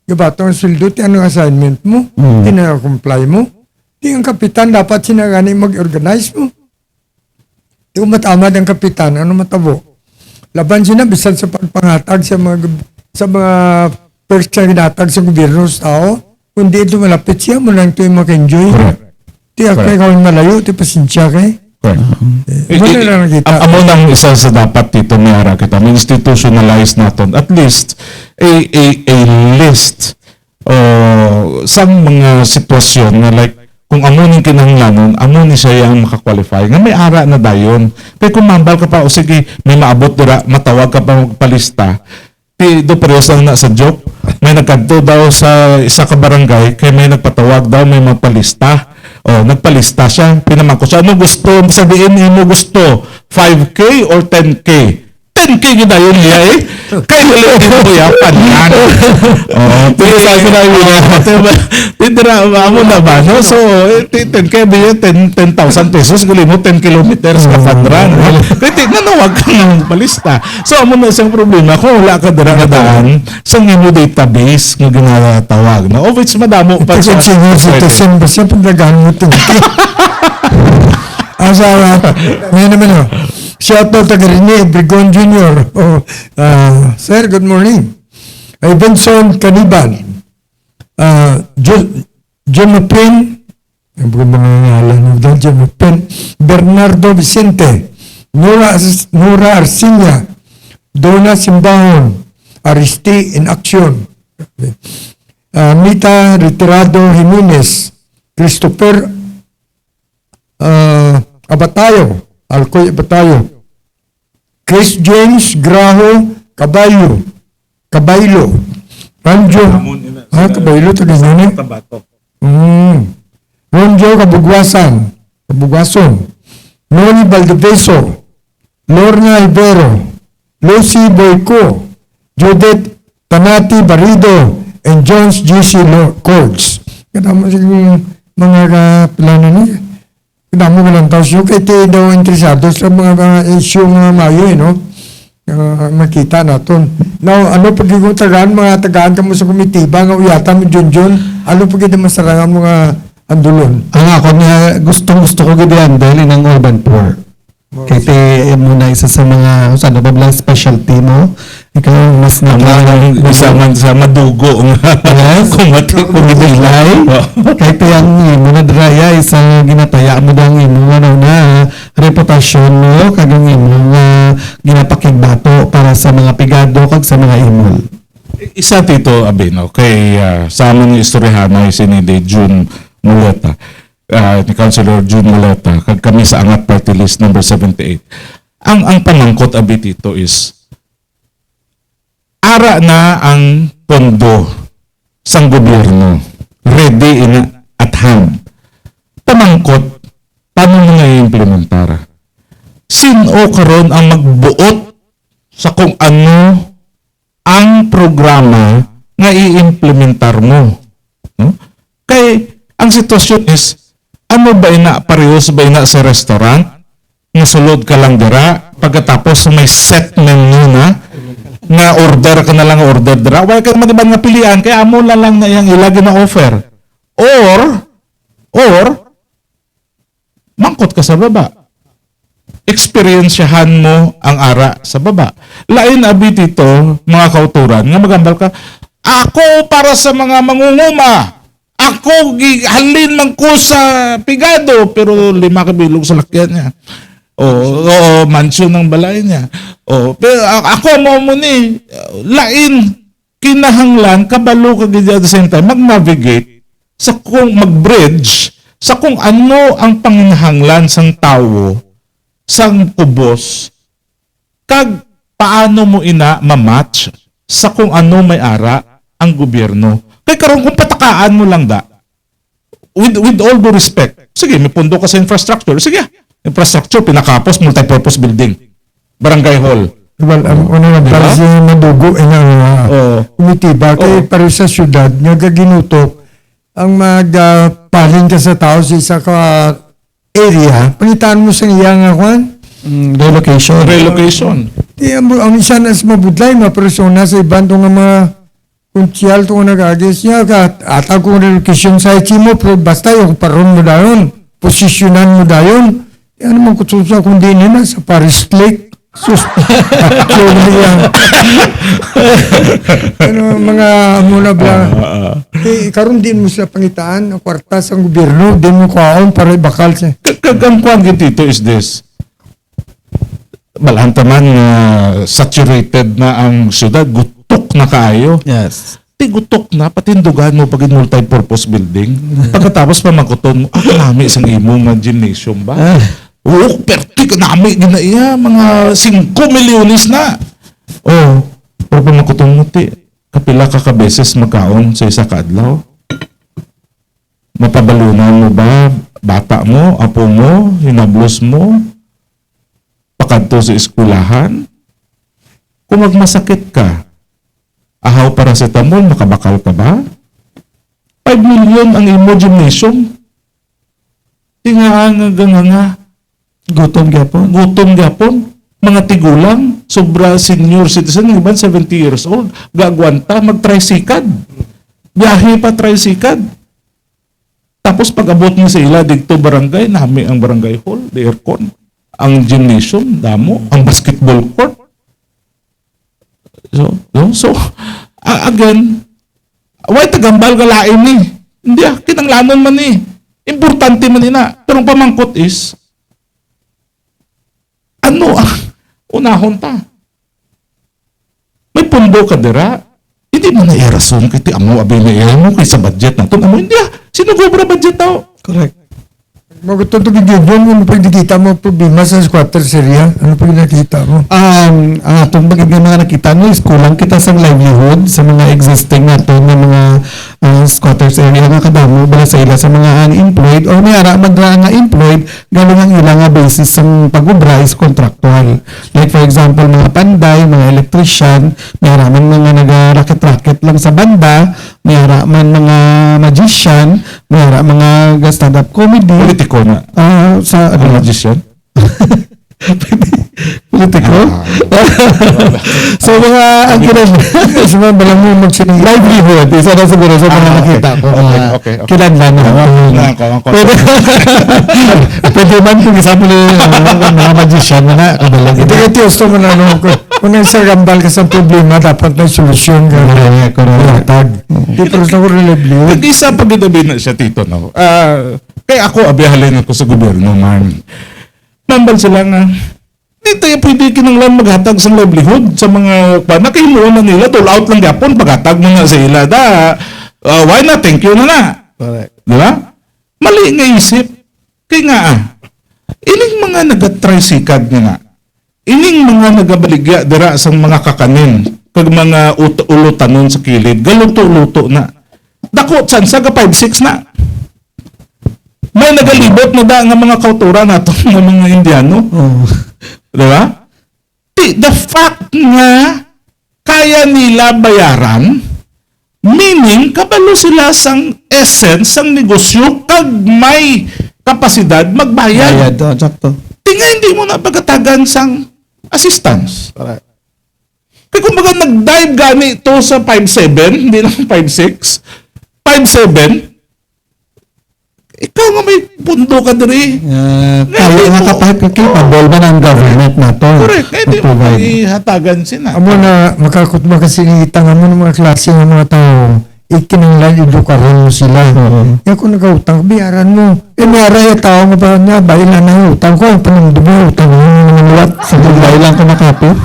Gabato ang sweldo, ano assignment mo? Tina-comply mo? Di ang kapitan dapat sinagani mag-organize mo. Di matamad ang kapitan, ano matabo? Laban sila bisan sa pagpangatag sa mga first na ginatag sa gobyerno sa tao. Kundi ito malapit siya, mo lang ito yung maka-enjoy. Di ako ikaw malayo, di pasensya kay. Wala na nakita. Amo nang isa sa dapat dito may ara kita, institutionalize natin at least a list sa mga sitwasyon na like kung amo ni kinahanglanon, amo ni siya ang makakwalify. Nga may ara na dayon. Kaya kung mambal ka pa, o sige, may maabot dira, matawag ka pa magpalista. Do parehas lang na sa joke. May nagkanto daw sa isa ka barangay, kaya may nagpatawag daw, may magpalista. O, nagpalista siya. Pinamangko siya, ano gusto? Sabihin mo gusto, 5K or 10K? 10K gina yun niya eh. Kaya ulit dito ya, panyan. Pero sabi na yun tindira, amo na ba? No? So, 10K ba yun? 10,000 pesos. Guli mo 10 kilometers ka padran. Kaya nanawag ka ng palista. So, amo na isang problema. Kung wala ka daan sa mo database nga ginatawag. No? Of which madamo pa Kasi senior citizen ba siya pagdagaan mo ito? Asa, ngayon naman o. Shout out to Garine, Brigon Jr. Sir, good morning. Ivanson Caniban. John Mapin. Ang mga ngalan mo doon, John Mapin. Bernardo Vicente. Nora Arcinia. Donna Simbahon. Aristi in Action. Mita Retirado Jimenez. Christopher Abatayo, Alcoy Abatayo, Chris James Graho Caballo, Ranjo, Caballo, taga-nani? Ronjo Kabugwason, Noni Valdebeso, Lorna Ibero, Lucy Boyko, Judith Tanati Barido, and Jones G.C. Cords. Kadamo silang mga plano niya. Kadamo ka lang tao siya. Kaya tayo daw interesado sa mga issue nga mayo, no? Makita natin. Now, ano pag yung mga tagaan ka mo sa komitiba, nga uyata mo John, ano pag yung masarangan mga andulon? Ang ako niya, gusto ko gadiyan dahil ng urban poor. Kaya muna isa sa mga, sana ba lang specialty mo? Ikaw mas Isa man sa madugo nga. Yes. Kumidilay. Kaya yung muna draya, isang ginataya mo dang imo, na reputasyon mo, kagang imo ginapakigbato para sa mga pigado kag sa mga imol. Isa tito Abino kay sa among istoryahan ay sinidi June Muleta, ni Councilor June Muleta, kag kami sa Angat Party List number 78. Ang pamangkot abi dito is ara na ang pondo sang gobyerno, ready at hand. Pamangkot, paano mo nga i-implementara? Sino karon ang magbuot sa kung ano ang programa nga i-implementar mo? No? Kay ang sitwasyon is, ano ba ina, parehos ba ina sa restaurant? Nasulod ka lang dira, pagkatapos may set menu na, nga order ka na lang order dira. Wala ka naman ibang nga pilihan, kaya amo lang na yung ilagi na offer. Or, mangkot ka sa baba. Experiensyahan mo ang ara sa baba. Lain abi dito, mga kauturan, nga magambal ka, ako para sa mga mangunguma, ako halin man ko sa pigado, pero 5 kabilog sa lakyan niya. O mansyon ng balay niya. Pero ako mo ni, lain, kinahanglan, kabalo ka at the same time, mag-navigate, sa kung mag-bridge, sa kung ano ang panginahanglan sang tao, sang kubos, kag paano mo ina ma-match sa kung ano may ara ang gobyerno. Kaya karon kung patakaan mo lang with all due respect, sige, may pundo ka sa infrastructure, sige, infrastructure, pinakapos, multipurpose building, barangay hall. Well, ano na, para si madugo, kumitiba, kaya para sa syudad, nga ginutok, ang magpaling ka sa tao sa isa ka area, pangitaan mo sa iya nga kwan? Relocation. Ang isa na sa mabudlay, mapersona sa ibang nga mga kunsyal itong nag-agis niya, atag kong relocation sa mo, pero basta yung paron mo dayon, posisyonan mo dayon, yan naman kutsusa kung di nila sa Paris Lake, mga muna bla. Karon din mo sa pangitaan, ang kwarta sa gobyerno, din mo kaon para bakal siya. Kagang kwan dito is this. Malantaman saturated na ang syudad, gutok na kaayo. Yes. Gutok na, patindugan mo pag multi-purpose building. Pagkatapos pa magkuton mo, nami isang imo nga gymnasium ba? Perti ka nami, ginaiya, mga 5 milyones na. Pero pa magkuton mo, kapila ka beses magkaon sa isa kaadlaw? Mapabalunan mo ba bata mo, apo mo, hinablos mo, pakadto sa eskwelahan? Kung magmasakit ka, ahaw paracetamol, makabakal ka ba? 5 million ang imo gymnasium. Tingaan nga. Gutom Gapon. Mga tigulang, sobra senior citizen, ng iban 70 years old, gagwanta, mag-tricycad. Biyahe pa tricycad. Tapos pag abot mo sa ila, dito barangay, nami ang barangay hall, the aircon, ang gymnasium, damo, ang basketball court. So, again, why tagambal ka lain ni? Hindi kinanglanon man ni. Importante man ina. Pero ang pamangkot is, ano ang unahon ta? May pundo ka dira, Hindi mo na i-rason kay ti amo abi na iyan mo kay sa budget na to. Amo hindi sino gobra budget tao? Correct. Magutong to bigyan yun, ano pag nakita mo problema sa squatters area? Ano pag nakita mo? Ang atong bagay nga mga nakita no is kulang kita sa livelihood sa mga existing nato nga mga squatters area nga kadamo bala sa ila sa mga unemployed o mayara madra nga employed galing ang ilang nga basis sang pag-ubra is contractual. Like for example mga panday, mga electrician, mayara man mga naga-racket-racket lang sa banda, mayara man mga magician, mayara mga stand-up comedy. Politiko na. Sa Ano magician? politiko. So mga ang Kasi mga balang mo magsinig. livelihood isa na siguro sa mga okay. nakita ko. Okay. Kilanlan na. Pwede man kung example mga magician mga kadalag. Hindi ka tiyosto mo na ano, kung nasa gambal ka sa problema, dapat may solusyon ka. Tag. Di pero sa ko reliable. Nag-isa pag ginabi na siya tito no. Kaya ako abihalin ako sa gobyerno man. Nambal sila nga di tayo pwede kinanglan maghatag sa livelihood sa mga nakihimuan na nila tool out lang yapon paghatag mo na sa ila why not thank you na Correct. di ba mali nga isip kaya nga ining mga nagatricycad nga ining mga nagabaligya dira sa mga kakanin kag mga ulutanon sa kilid galuto-luto na dako tsansa ga 5-6 na may nagalibot na da nga mga kautura nato ng mga Indiano. Di ba? The fact nga kaya nila bayaran, meaning kabalo sila sang essence sang negosyo kag may kapasidad magbayad. Bayad, sakto. Tinga hindi mo na pagkatagan sang assistance. Correct. Kaya kung baga nag-dive gani ito sa 5'7", hindi lang 5'6", 5'7", ikaw nga may pundo ka diri. Kaya nga capable ba ng government na to? Correct. Hindi mo provide. ihatagan sila. Amo na makakutma kasi ngitang mo ng mga klase ng mga tao. Ikinanglan, edukaran mo sila. Kaya kung nag-utang, biyaran mo. Mayara yung tao mo pa niya, bayan na ng utang ko. Panamdo mo, utang mo naman wat. Sa bahay lang ko nakapit.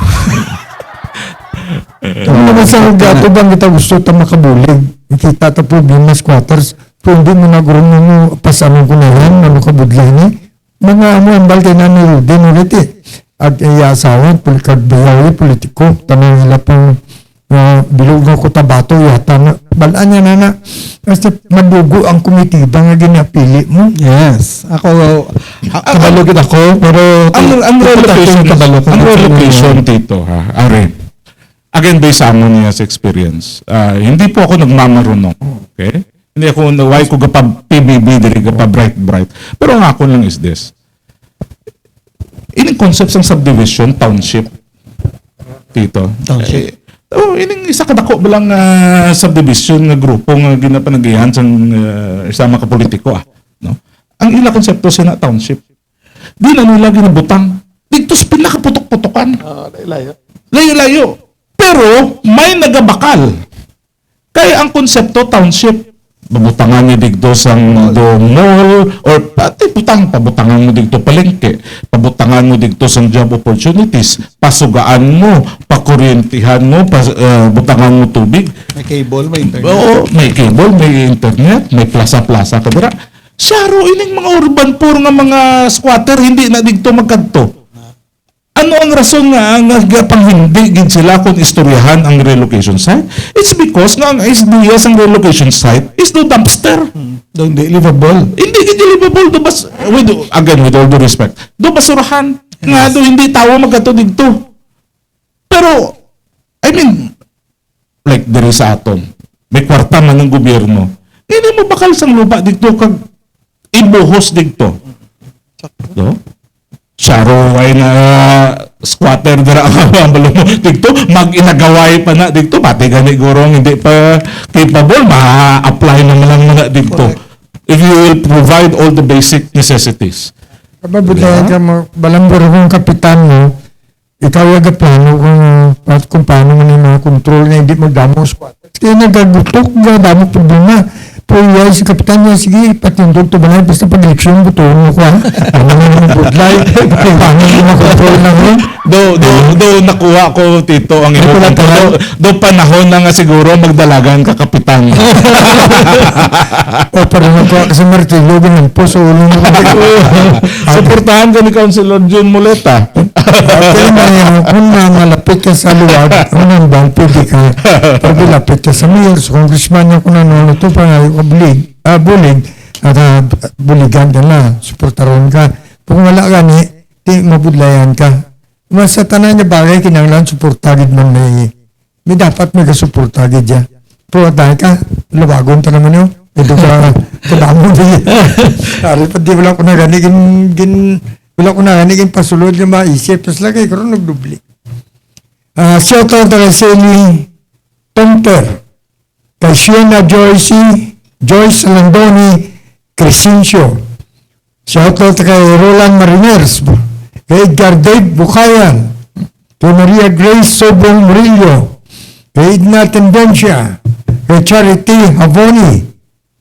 Ano naman sa gato bang kita gusto ito makabulig? Kita ito problema squatters. Kung hindi mo nagurong mo pasanong ko na yan, ano kabudlay ni? Mga amo ang balkay na ni Rudy ulit eh. At asawa, kagbayawi, politiko. Tanong nila pang bilog ng kutabato yata na. Balaan niya na. Kasi madugo ang kumitiba nga ginapili mo. Yes. Ako, kabalugin ako, pero Ang relocation dito, Ari. Again, based sa amon niya sa experience. Hindi po ako nagmamarunong. Okay? Hindi ako naway ko gapa PBB diri gapa bright. Pero ang ako lang is this. Ining concept ng subdivision, township. Dito. Township. Ining isa ka dako bilang subdivision nga grupo nga ginapanagihan sa isama ka politiko no? Ang ila konsepto sina township. Di na nila ginabutang. Dito sa pinakaputok-putokan. Layo-layo. Pero may nagabakal. Kaya ang konsepto township babutangan mo digdo sang mall or pati pabutangan mo digdo palengke, pabutangan mo digdo sang job opportunities, pasugaan mo, pakuryentihan mo, butangan mo tubig. may cable, may internet. Oo, may cable, may internet, may plaza-plaza ka dira. Saro ining mga urban poor nga mga squatter hindi na digdo magkadto. Ano ang rason nga pang hindi gid sila kung istoryahan ang relocation site? It's because nga ang idea sa relocation site is no dumpster. Don't be livable. Hindi gid livable do with all due respect. Do basurahan nga do hindi tawo magkato didto. Pero I mean like diri sa aton, may kwarta man ng gobyerno. Hindi mo bakal sang lupa didto kag ibuhos didto. No? Saro ay na squatter dira ang mo dito mag-inagaway pa na dito pati gani gurong hindi pa capable ma-apply naman lang na dito if you will provide all the basic necessities. Kababudlayan ka mo, balambor kong kapitan mo, ikaw yung plano kung paano mo na mga control na hindi magdamo squatters. Kaya nagagutok, damo problema. Puyay si kapitan niya, sige, patindog to balay, basta pag-eleksyon, butuin mo ko ha. Ano yung budlay, paano mo makontrol lang yun? Do nakuha ko tito ang imo. Do panahon na nga siguro magdalagan ka kapitan. O parang nakuha kasi martilyo, ganun po, so ulo mo. Suportahan ka ni Councilor Jun Muleta. Kaya na, kung malapit ka sa luwag, unang bang pwede ka, pag lapit ka sa mayor, so congressman niya kung ano, ito pa nga, bulig, at buligan ka na, suportaron ka. Kung wala ka ni, di mabudlayan ka. Mas sa tanan niya bagay, kinanglan, suportagid man may dapat may kasuportagid niya. Pero dahil ka, luwagon ta naman yun. Ito ka, kadamo niya. Ari pa di wala ko na gani, wala ko na gani, pasulod niya maisip, tapos lagay, karoon nagdubli. Shout out kay Sally Tomter, kay Shiona Joyce Landoni Crescencio. Shout out kay Roland Mariners, kay Edgar Dave Bukayan, kay Maria Grace Sobong Murillo, kay Edna Tendencia, kay Charity Havoni,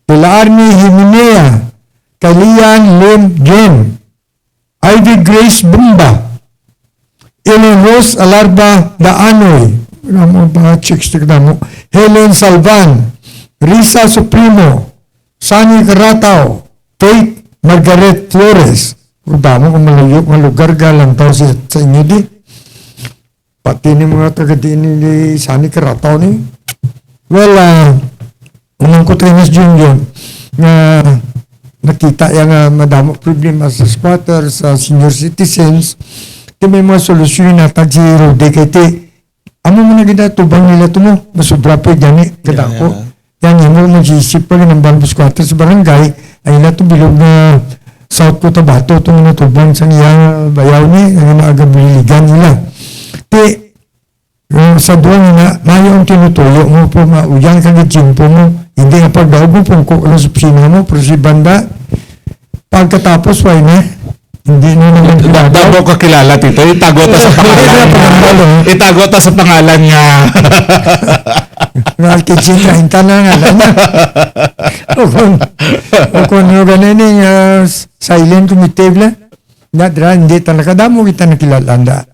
kay Laarni Jimenea, kay Lian Lim Jen, Ivy Grace Bumba, Ellen Rose Alarba Daanoy, mga chicks mo, Helen Salvan, Risa Supremo, Sunny Caratao, Kate Margaret Flores. Kung damo kung malayo, mga lugar galang tao sa inyo di. Pati ni mga taga-diin ni Sunny Caratao ni. Well, unang ko Trinas Junior na nakita yung madamo problema sa squatters, sa senior citizens. Ito may mga solusyon na tag si Rode kay ti. Amo mo na gina, tubang nila ito mo. Masubra pa gani, kada ko. Yan, yung mo mag-isip pa ng Bamboo Squatters sa barangay, ay na ito bilog na South Cotabato, itong natubang sa niyang bayaw ni, ang mga agabiligan nila. Ti, sa doon na, mayo ang tinutuyo mo po, mauyang kang itsimpo mo, hindi nga pagdaog mo pong kukula sa pisina mo, pero si banda, pagkatapos, why na? Hindi na naman Dago ka kilala tito, itago ta sa pangalan. Itago ta sa pangalan niya. Nga kitchen na, hinta na nga lang. O kung ano ganin yung silent committee lang, hindi talaga damo kita nakilalanda.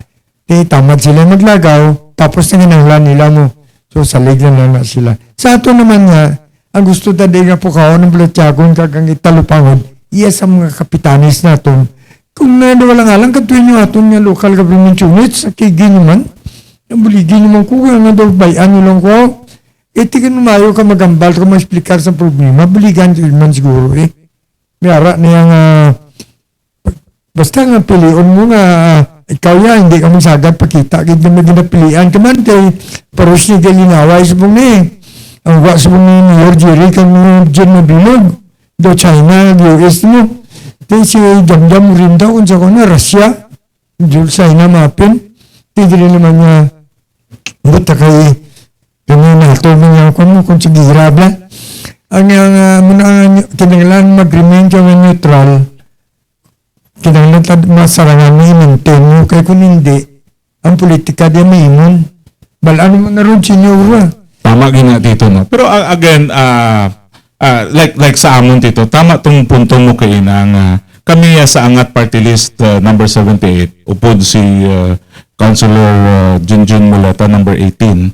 Tamad sila maglagaw, tapos na ginanglan nila mo. So salig na sila. Sa ato naman nga, ang gusto tadi nga po kao ng Blatyagon kagang italupangod, iya sa mga kapitanis natin. Kung wala nga lang, katuin yung aton nga local government units, sa kigi naman, ang buligi naman ko, kaya nga daw bayan nyo lang ko, tigan mayo ka magambal ka ma-explicar sa problema, buligan man siguro May ara na yung, basta nga pilion mo nga, ikaw yan, hindi ka masagad pakita, kahit na ginapilian ka man, kay paros ni Galinaway sa pong ang was mo ni Mayor Jerry, kang dyan mabilog, do China, US mo, kaya si Damdam rin daw, kung sa kuna, Russia, dyan China mapin, tigil naman niya, buta kay, ganyan na, tumin niya kung sige, grabla. Ang kinanglan mag-remain ka neutral, kinanglan masarangan na i-maintain mo, kaya kung hindi, ang politika di may imun. Balaan mo na rin, senyor. Tama gina dito, no? Pero again, like sa amon dito, tama tong punto mo kay inang kami sa Angat Party List number 78, upod si Councilor Junjun Muleta number 18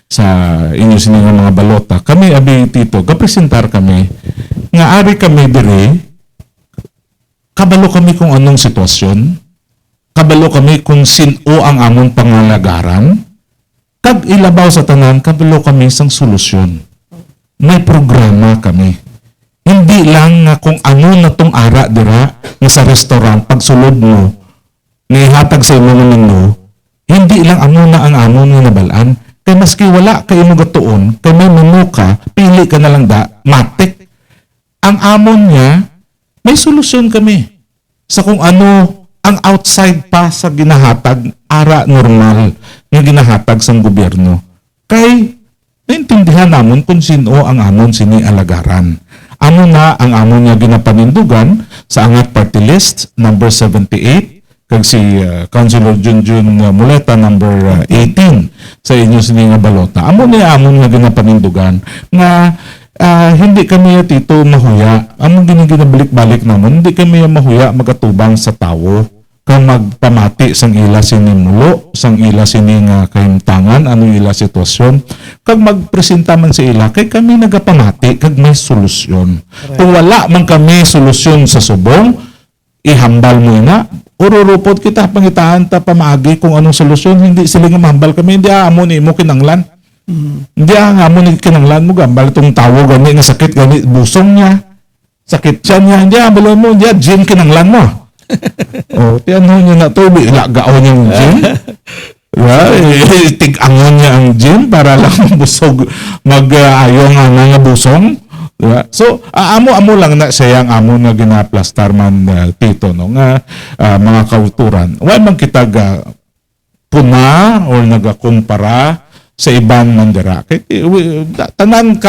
sa inyo siningang mga balota. Kami abi tito, gapresentar kami nga ari kami diri, kabalo kami kung anong sitwasyon, kabalo kami kung sino ang amon pangalagaran, kag ilabaw sa tanan, kabalo kami sang solusyon. May programa kami. Hindi lang nga kung ano na tong ara dira nga sa restaurant pagsulod mo ni hatag sa imo nga menu, hindi lang amo na ang amon nga nabalaan. Kay maski wala kay imo gatuon, kay may menu ka, pili ka na lang da, matik. Ang amon niya, may solusyon kami sa kung ano ang outside pa sa ginahatag ara normal nga ginahatag sang gobyerno. Kay naintindihan namon kung sino ang amon sini alagaran. Ano na ang amon niya ginapanindugan sa Angat Party List number 78 kag si Councilor Junjun Muleta number 18 sa inyo sini nga balota. Amon niya amon nga ginapanindugan nga hindi kami tito mahuya. Ang ginabalik-balik naman, hindi kami mahuya magatubang sa tawo. Kang magpamati sang ila sinimulo, sang ila sining kahimtangan, ano ila sitwasyon. Kag magpresenta man sa ila, kay kami nagapamati, kag may solusyon. Kung wala man kami solusyon sa subong, ihambal mo na, ururupod kita, pangitaan ta pamaagi kung anong solusyon, hindi sila nga mahambal kami, hindi amo ni mo kinanglan. Hindi nga amo ni kinanglan mo, gambal itong tawo, gani nga sakit, gani busong niya, sakit siya niya, hindi ambal mo, hindi gym kinanglan mo. Tiyan niya na to, ilagaon niya yung gym. Tig-angon niya ang gym para lang busog, mag-ayaw nga busong. Diba? So, amo lang na siya ang amo nga ginaplastar man tito, no? Nga mga kauturan. Wala man kita puna o nagakumpara sa ibang mandira. Tanan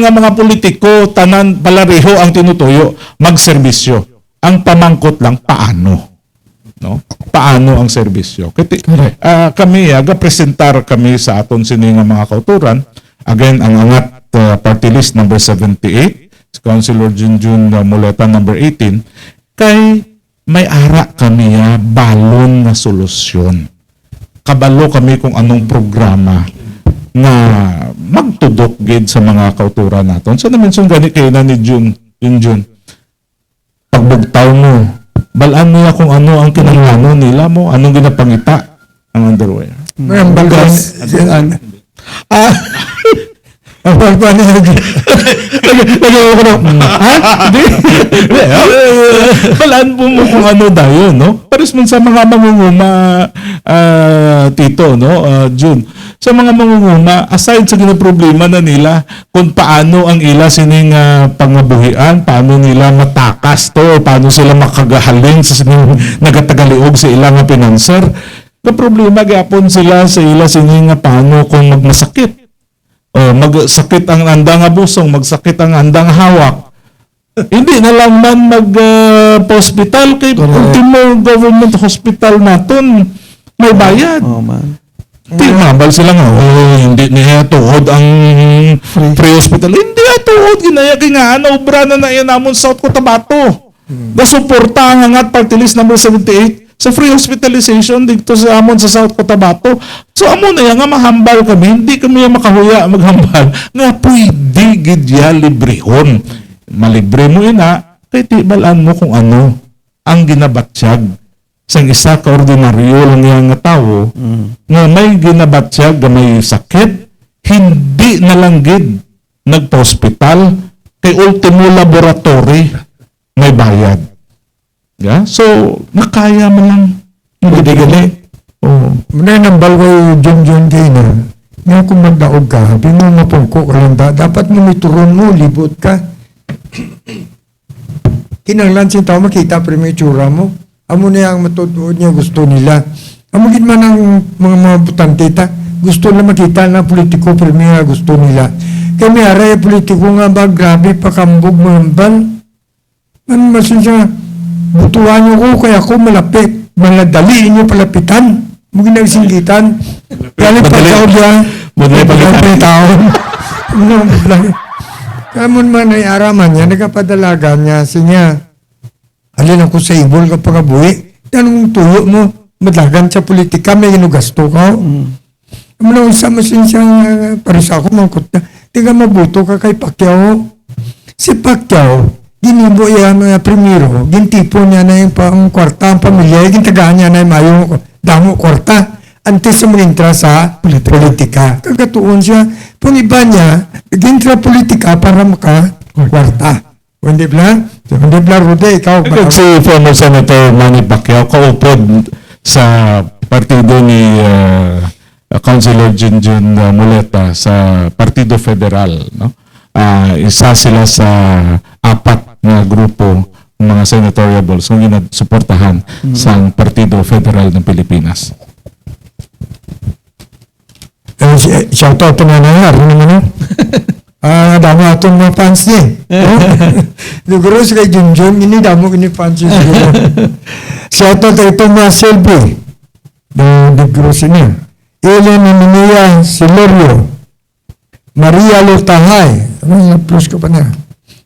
nga mga politiko, tanan palareho ang tinutuyo, magserbisyo. Ang pamangkot lang, paano? No? Paano ang serbisyo? Kami, presentar kami sa aton sini nga mga kauturan. Again, ang angat party list number 78, Councilor Junjun Muleta number 18, kay may ara kami balon na solusyon. Kabalo kami kung anong programa na magtudok gid sa mga kauturan naton. So naman sung gani kay na ni June. Pagbugtaw mo, balaan mo kung ano ang kinahanglan nila mo, anong ginapangita ang underwear. Ang balgas. Ang pa niya. Lagyan ko na. Balaan po mo kung ano dayon, no? Pares man sa mga mangunguma, tito, no? June. Sa mga mangunguma, aside sa ginaproblema na nila, kung paano ang ila sining pangabuhian, paano nila matakas to, paano sila makagahalin sa sining nagatagaliog sa ilang pinanser, na problema gapon sila sa ila sining paano kung magmasakit. Magsakit ang andang busong, magsakit ang andang hawak. Hindi na lang man mag-hospital kay ultimo government hospital naton may bayad. Man. Mabal sila nga, hindi niya tuod ang free hospital. Hindi niya tuod, ginaya kay nga, obra na yan namon South Cotabato. Nasuporta ang angat party list number 78 sa free hospitalization dito sa amon sa South Cotabato. So amo na yan nga mahambal kami, hindi kami makahuya maghambal nga pwede gidya librehon. Malibre mo ina, kay tibalaan mo kung ano ang ginabatsyag sa isa ka ordinaryo lang yung tao nga may ginabatsyag nga may sakit, hindi na lang gid nagpa-hospital, kay ultimo laboratory may bayad. Yeah? So, nakaya mo lang. Hindi. Muna nang balway John kayo na. Nga kung magdaog ka, habi mo mapungko ka lang dapat mo mituron mo, libot ka. Kinanglan sin tao makita prematura mo. Amo na yung matutuod niya gusto nila. Amo gid man ang mga butante ta. Gusto na makita na politiko premier gusto nila. Kami aray politiko nga ba grabe pakambog mahambal. Man masin siya butuhan niyo ko kaya ako malapit. Maladali niyo palapitan. Mugin nagsinggitan. Kaya pa tao diya. Madali palapitan. Tao. Kamon man ay araman niya, nagkapadalagan niya, sinya, alin ako sa ibol ka pangabuhi, tanong tuyo mo, madlagan sa politika, may ginugasto ka. Muna usa masin siyang, paris ako, mangkot na, tiga mabuto ka kay Pacquiao. Si Pacquiao, ginibo yan mga primero, gintipo niya na yung pang kwarta, ang pamilya, gintagaan niya na yung mayong damo kwarta, antes sa magintra sa politika. Kagatuon siya, kung iba niya, gintra politika para maka-kwarta. Hindi bla, Rude, ikaw ba? Si former Senator Manny Pacquiao, kaupod sa partido ni Councilor Junjun Muleta sa Partido Federal. No? Isa sila sa apat na grupo ng mga senatoriables kung ginasuportahan sa Partido Federal ng Pilipinas. Shout out na nangyari naman damo atong mga fans din. Siguro sa kay Junjun, ini damo kini fans din siguro. Shout out ito mga Selby. Digro niya. Ellen Emilia Silorio. Maria Lotahay, ano yung plus ko pa niya?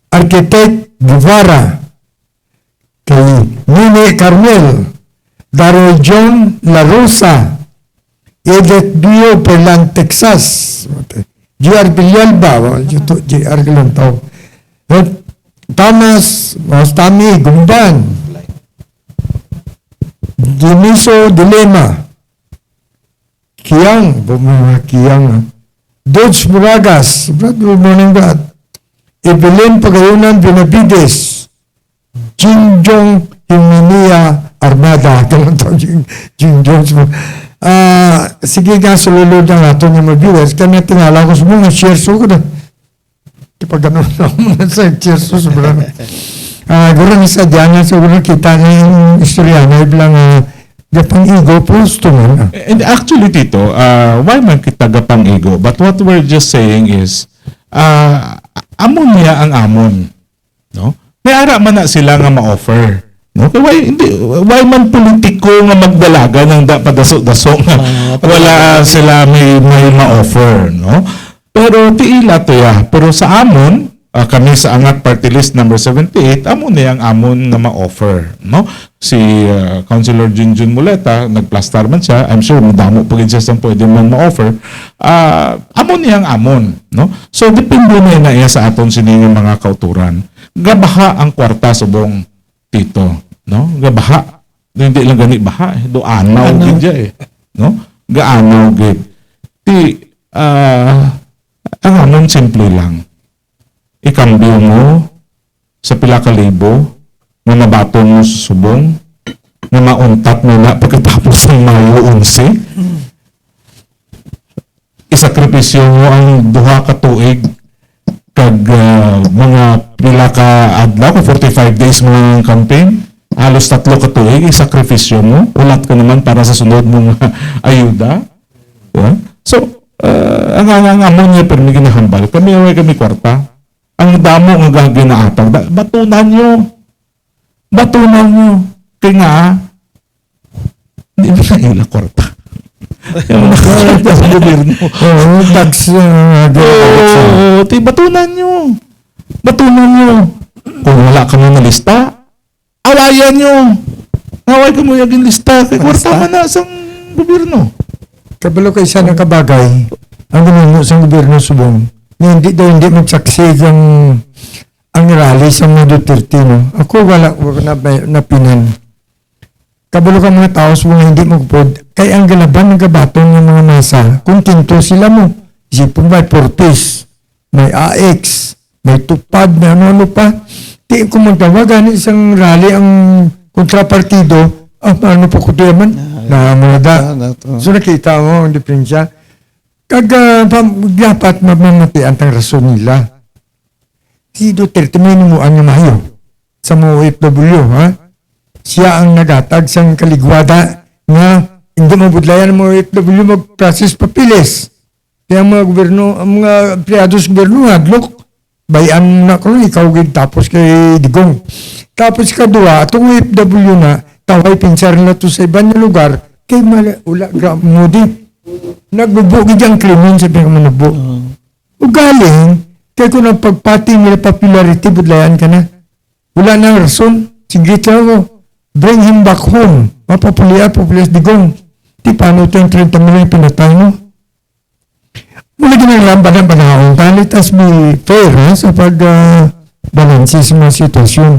Architect Guevara, kay Nini Carmel, Daryl John La Rosa, Edith Dio Perlan, Texas, G.R. Villalba, G.R. lang tao. Thomas Tami Gumban, Diniso Dilema, Kiang, Dodge Muragas, good morning, Brad. Evelyn Pagayunan Benavides, Jinjong Himinia Armada, Jinjong. Sige nga, sululod na natin yung mga viewers. Kaya tingala ko sa mga shares ko na. Kapag gano'n na muna sa shares ko, sobrang. Gano'n isa dyan, sobrang kita na yung istorya na iblang gapang ego post to man. And actually, Tito, why man kita gapang ego? But what we're just saying is, amon niya ang amon. No? May ara man na sila nga ma-offer. No? Kaya why man politiko nga magdalaga ng dapadasok-dasok nga wala sila may ma-offer. No? Pero tiila to ya. Pero sa amon, kami sa Angat Party List number 78, amon niya ang amon nga ma-offer. No? Si Councilor Junjun Muleta, nagplastar man siya, I'm sure madamo pag siya siyang pwede man ma-offer, amon niya ang amon. No? So, depende na iya sa aton sining mga kauturan. Gabaha ang kwarta subong Tito. No? Gabaha. Hindi lang gani baha. Doanaw gid siya eh. No? Gaanaw gid. Ang amon simple lang. Ikambyo mo sa pila ka libo na mabaton mo sa subong na mauntat mo na pagkatapos ng Mayo 11. Isakripisyo mo ang duha ka tuig kag mga pila ka adlaw, 45 days mo ng campaign, halos 3 ka tuig, isakripisyo mo, ulat ka naman para sa sunod mong ayuda. So, ang amon niya pero may ginahambal, kami kwarta. Ang damo nga gaginaatag, batunan nyo. Kaya nga, hindi mo na ila kwarta. Yung nakakita sa gobyerno. Tax. Batunan nyo. Kung wala ka mo na lista, awayan nyo. Away ka mo yung lista. Kaya kwarta man na sa gobyerno. Kabalo ka isa ng kabagay, ang gumawa sa gobyerno subong, na hindi magsaksig ang rally sa mga Duterte, no? Ako wala napinan. Kabalo ka mga tao subong hindi magpod, kaya ang galaban ng gabaton ng mga masa, kung tinto sila mo, isipin may Portis, may AX, may Tupad, may ano pa, di ko magtawagan isang rally ang kontrapartido, ano po ko diyaman, na mga da. So nakita mo ang diferensya. Dapat mamamati ang rason nila. Si Duterte minimuan niya mayo sa mga OFW, ha? Siya ang nagatag sa kaligwada na hindi mabudlayan ng mga OFW mag-process papilis. Kaya ang mga gobyerno, ang mga empleyado sa gobyerno, hadlok, bayan na ko, ikaw gid tapos kay Digong. Tapos kadua, itong OFW na, taway pinsar na to sa ibang lugar, kay Modi. Nagbubugid ang krimen sa pinakamanabo. Ugaling, kaya kung ang pagpati nila popularity, budlayan ka na. Wala na rason. Sige ko, bring him back home. Mapapuliar Digong. Di paano ito yung 30 million pinatay mo? Mula ginaglamban ng panahon. Let us be fair sa pag-balansi sa mga sitwasyon.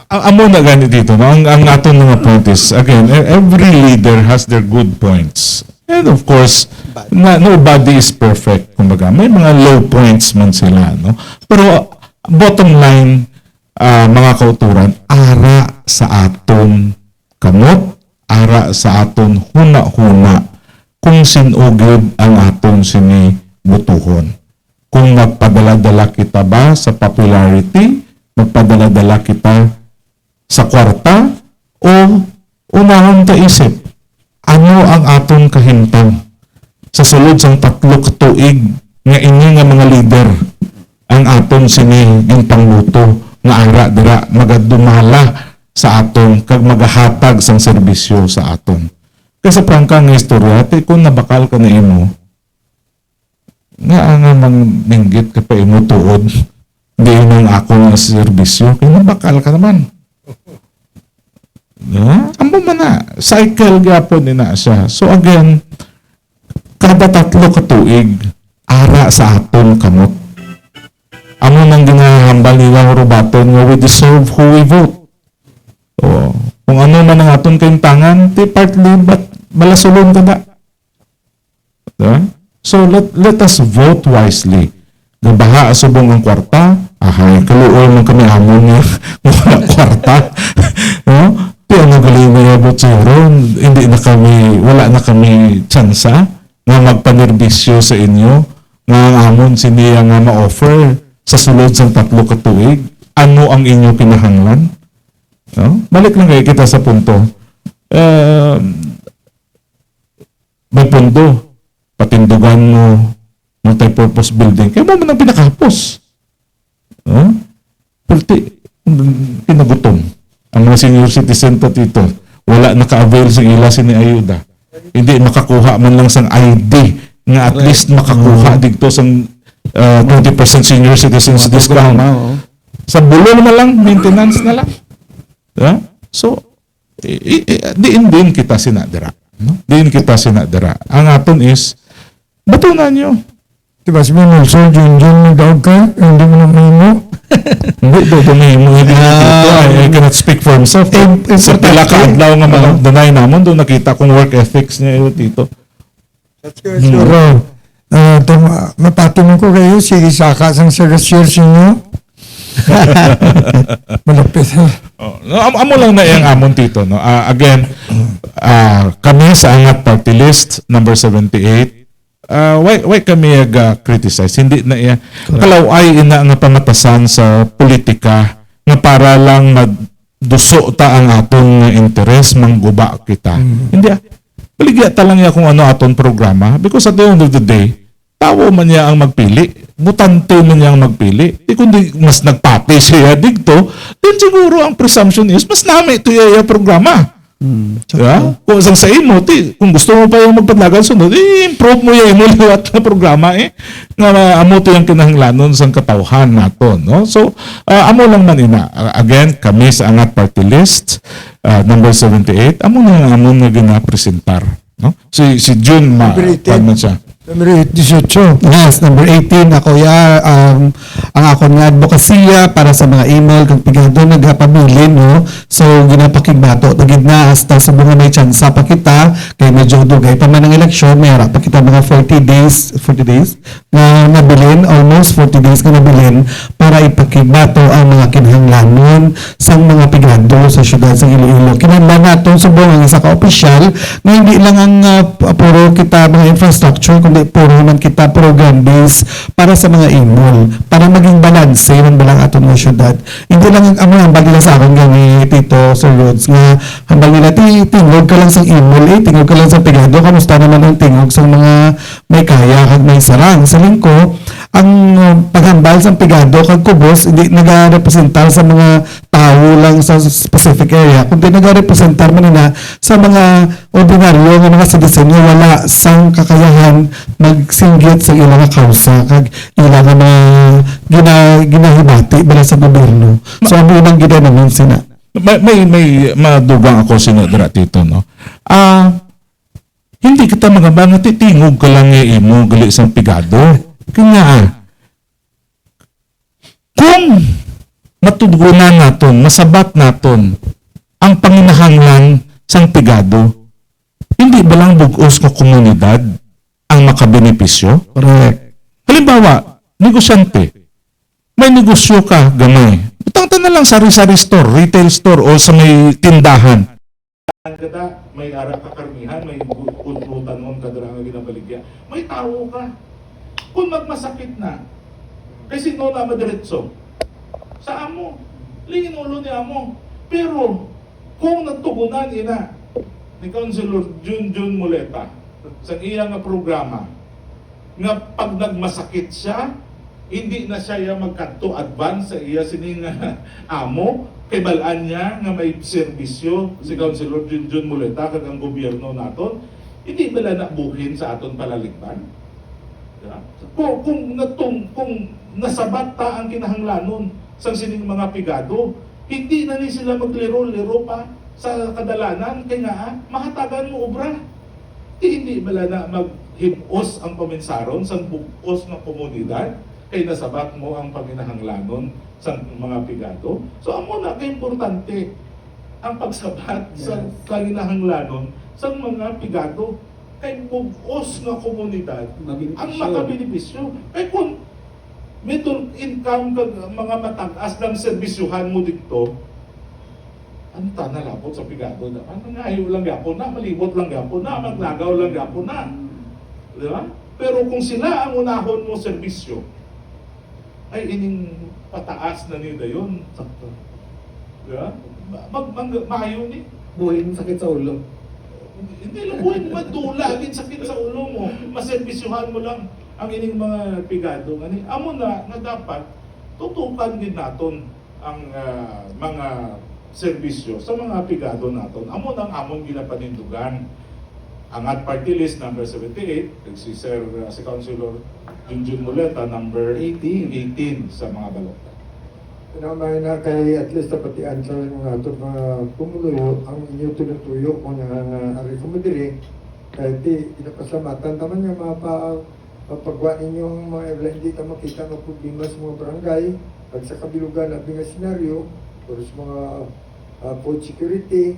Amo na ganit dito, no? Ang aton mga point is, again, every leader has their good points. And of course, nobody is perfect. Kumbaga, may mga low points man sila. No? Pero bottom line, mga kauturan, ara sa aton kamot, ara sa aton huna-huna kung sinugid ang aton sinibutuhon. Kung magpadala-dala kita ba sa popularity, magpadala-dala kita sa kwarta, o unahon ta isip, ano ang aton kahintang sa sulod sang 3 ka tuig nga ini nga mga leader ang aton sini yung pangluto nga ara dira magadumala sa aton kag magahatag sang serbisyo sa aton. Kaya sa prangka nga istorya, kung nabakal ka na imo, nga manginggit ka pa imutuod, hindi nang ako nga serbisyo, kinabakal ka naman. Amo man na, cycle gapon din na siya. So again, kada 3 ka tuig, ara sa aton kamot. Amo nang ginahambal nila rubaton nga we deserve who we vote. O, kung ano man ang aton kaintangan, ti partly balasulon ka na. So let us vote wisely. Nabaha subong ang kwarta, kaluoy man kami amon nga wala kwarta. No? Di ano galing na yabot siguro, wala na kami tsansa nga magpanerbisyo sa inyo, nga ang amon siniya nga ma-offer sa sulod sa 3 ka tuig. Ano ang inyo kinahanglan? No? Balik lang kayo kita sa punto. May pundo, patindugan mo, multi-purpose building. Kaya mo man ang pinakahapos. Pinagutom. Ang mga senior citizen pa dito, wala naka-avail sa ila sini ayuda. Hindi makakuha man lang sang ID nga at least makakuha dito sang 20% senior citizens discount. Sa bulo na lang, maintenance na lang. So, diin kita sinadara. No? Diin kita sinadara. Ang aton is, batunan nyo. Diba si Manolso, Junjun, nagdaog ka, hindi mo na mahimo. Hindi, dumihimo. I cannot speak for himself. Sa pila ka adlaw nga mga danay namon, doon nakita kong work ethics niya yun dito. Sure. Mapatunong ko kayo, sige saka sang sagasir sinyo. Malapit. Amo lang na yung amon dito. No? Again, kami sa Angat Party List, number 78, why kami criticize? Hindi na iya. Kalaway ina nga pamatasan sa politika nga para lang magduso ta ang aton nga interes, mangguba kita. Hindi baligya ta lang niya kung ano aton programa because at the end of the day, tao man niya ang magpili, butante man niya ang magpili. Kundi mas nagpati siya dito, then siguro ang presumption is mas nami ito yung programa. Kung isang sa imo, kung gusto mo pa yung magpadlagan sunod, improve mo yung imo liwat na programa nga amo to yung kinahanglanon sa katawhan nato. No? So, amo lang man ina. Again, kami sa Angat Party List, number 78, amo nga ginapresentar. No? Si June, man siya. Number 18. Yes, number 18 ako ang ako nga advokasya para sa mga email kung pigado nagpabilin no. So ginapakigbato tagid na hasta sa mga may tsansa pa kita kay medyo dugay pa man ang eleksyon may harap pa kita mga 40 days na nabilin, almost 40 days na nabilin para ipakigbato ang mga kinahanglanon sa mga pigado sa syudad sa Iloilo. Kinahanglan nato subong ang isa ka opisyal na hindi lang ang puro kita mga infrastructure kundi puro man kita program base para sa mga imol para maging balanse ng balang aton nga syudad. Hindi lang ang hambal nila sa akin gani Tito Sir Rods nga hambal nila tingog ka lang sa imol tingog ka lang sa pigado kamusta naman ang tingog sa mga may kaya kag may sarang sa lingko ang paghambal sa pigado kag kubos hindi nagarepresentar sa mga tao lang sa specific area kundi nagarepresentar man nila sa mga ordinaryo nga mga citizen nga wala sang kakayahan magsinggit sa ilang kausa kag ilang mga ginahibati bala sa gobyerno. So ano nang ginanaman sina? May madugang ako sinadra dito no. Hindi kita magabang titingog ka lang imo gali sa pigado. Kanya kung matugunan naton, masabat naton ang panginahanglan sang pigado, hindi ba lang bugos nga komunidad ang makabenepisyo? Correct. Halimbawa, negosyante. May negosyo ka, gamay. Utang na lang sari-sari store, retail store, o sa may tindahan. May ara ka karmihan, may utlutan mo, kadra nga ginabaligya. May tao ka. Kung magmasakit na, kasi no na madiretso, sa amo, linulo ni amo. Pero, kung natugunan ina, ni Councilor Junjun Muleta, sa iyang programa, nga pag nagmasakit siya, hindi na siya magkanto advance sa iya sining amo, kay balaan niya nga may serbisyo si Councilor Junjun Muleta kag ang gobyerno naton, hindi bala nabuhin sa aton palaligban. Diba? Kung nasabat ta ang kinahanglanon sa sining mga pigado, hindi na ni sila maglero-lero pa sa kadalanan, kaya nga, mahatagan mo obra. Hindi bala na maghipos ang paminsaron sa bukos ng komunidad, kay nasabat mo ang panginahanglanon sa mga pigado. So, amo na ka-importante ang pagsabat sa panginahanglanon sa mga pigado, kay bukos ng komunidad ang makabenepisyo. Kay kung middle income kag mga matagas ng serbisyuhan mo dito, ang tanalapot sa pigado na, ngayo lang yapon na, malibot lang yapon na, maglagaw lang yapon na. Di ba? Pero kung sila ang unahon mo serbisyo, ay ining pataas na nila yun. Sakto. Di ba? Maayo ni. Buhay ng sakit sa ulo. Hindi lang buhay madula, din sakit sa ulo mo. Maserbisyuhan mo lang ang ining mga pigado. Amo na dapat tutukan din naton ang mga serbisyo sa mga pigado naton. Amo nang among ginapanindugan. Angat party list number 78, si Sir, si Councilor Junjun Muleta number 18 sa mga balota. Pinamay na kay at least pati answer ng ato mga pumuluyo ang inyo tinutuyo kung nga ari kumudiri kahit di inapasalamatan taman nga mapagwa ninyo ang mga hindi ta makita ng problema sa mga barangay pag sa kabilugan at mga senaryo or sa mga food security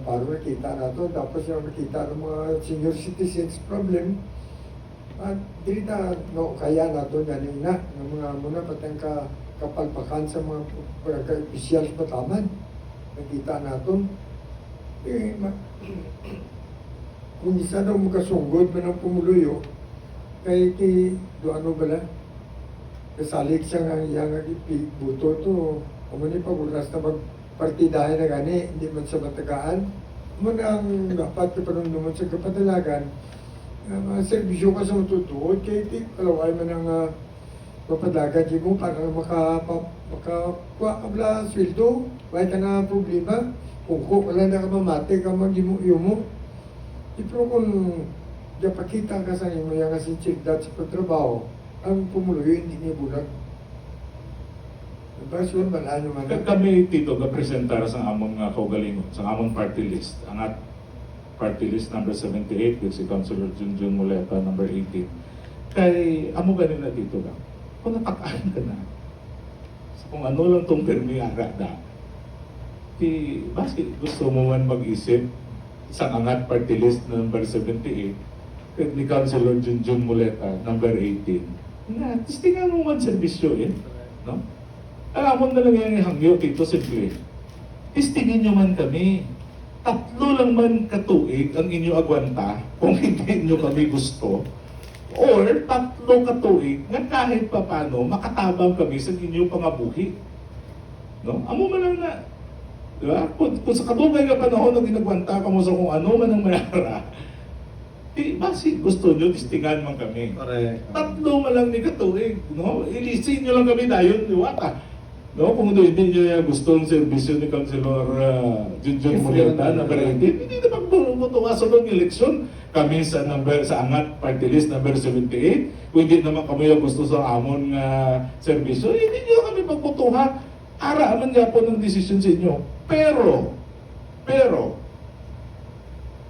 para makita nato tapos yung makita ng mga senior citizens problem at dili na no kaya nato ganina ng mga muna patang kapalpakan sa mga officials pataman. Nakita natin. Kung isa daw makasunggod man ang pumuluyo, kay do ano bala? Kasalig siya nga iyang buto to. Umani pag ulas na magpartidahin na gani, hindi man sa matagaan. Muna ang dapat kapanong naman sa kapadalagan, mga serbisyo ka sa matutuod, kay kalaway man ang papadagan di mo para makakuha ka bala sweldo, wala ka na problema. Kung wala na ka mamate ka mag-imuyo mo. Pero kung napakita ka sa imo yung asinsigdat sa pagtrabaho, ang pumuluyo hindi niya bulag. Diba, sure, malano man. Kami dito ga-presentar sa among kaugalingon, sa among party list. Ang party list number 78 with si Councilor Junjun Muleta number 18. Kay amo ganin na dito lang. Kung napakaan ka na, kung ano lang itong permiyara na, bakit gusto mo man mag-isip sa angat party list number 78 kag ni Councilor Junjun Muleta number 18 na tistingan mo man serbisyo no? Alam mo na lang yung hangyo dito simple, tistingin nyo man kami, 3 lang man katuig ang inyo agwanta kung hindi nyo kami gusto, or 3 katuig nga kahit pa paano makatabang kami sa inyong pangabuhi. No? Amo man lang na, di ba? Kung sa kadugay nga panahon na ginagwanta ka mo sa kung ano man ang manara, basi gusto nyo, tistingan man kami. Correct. 3 man lang ni katuig. No? Ilisin nyo lang kami dayon, di ba? No? Kung hindi nyo yung gusto ang servisyo ni Councilor Junjun Muleta na hindi na magbubutunga sa mga eleksyon. Kami sa angat party list number 78, kung hindi naman kami yung gusto sa amon servisyo, hindi nyo kami magbutuha. Ara man nga po ng desisyon sa inyo. Pero,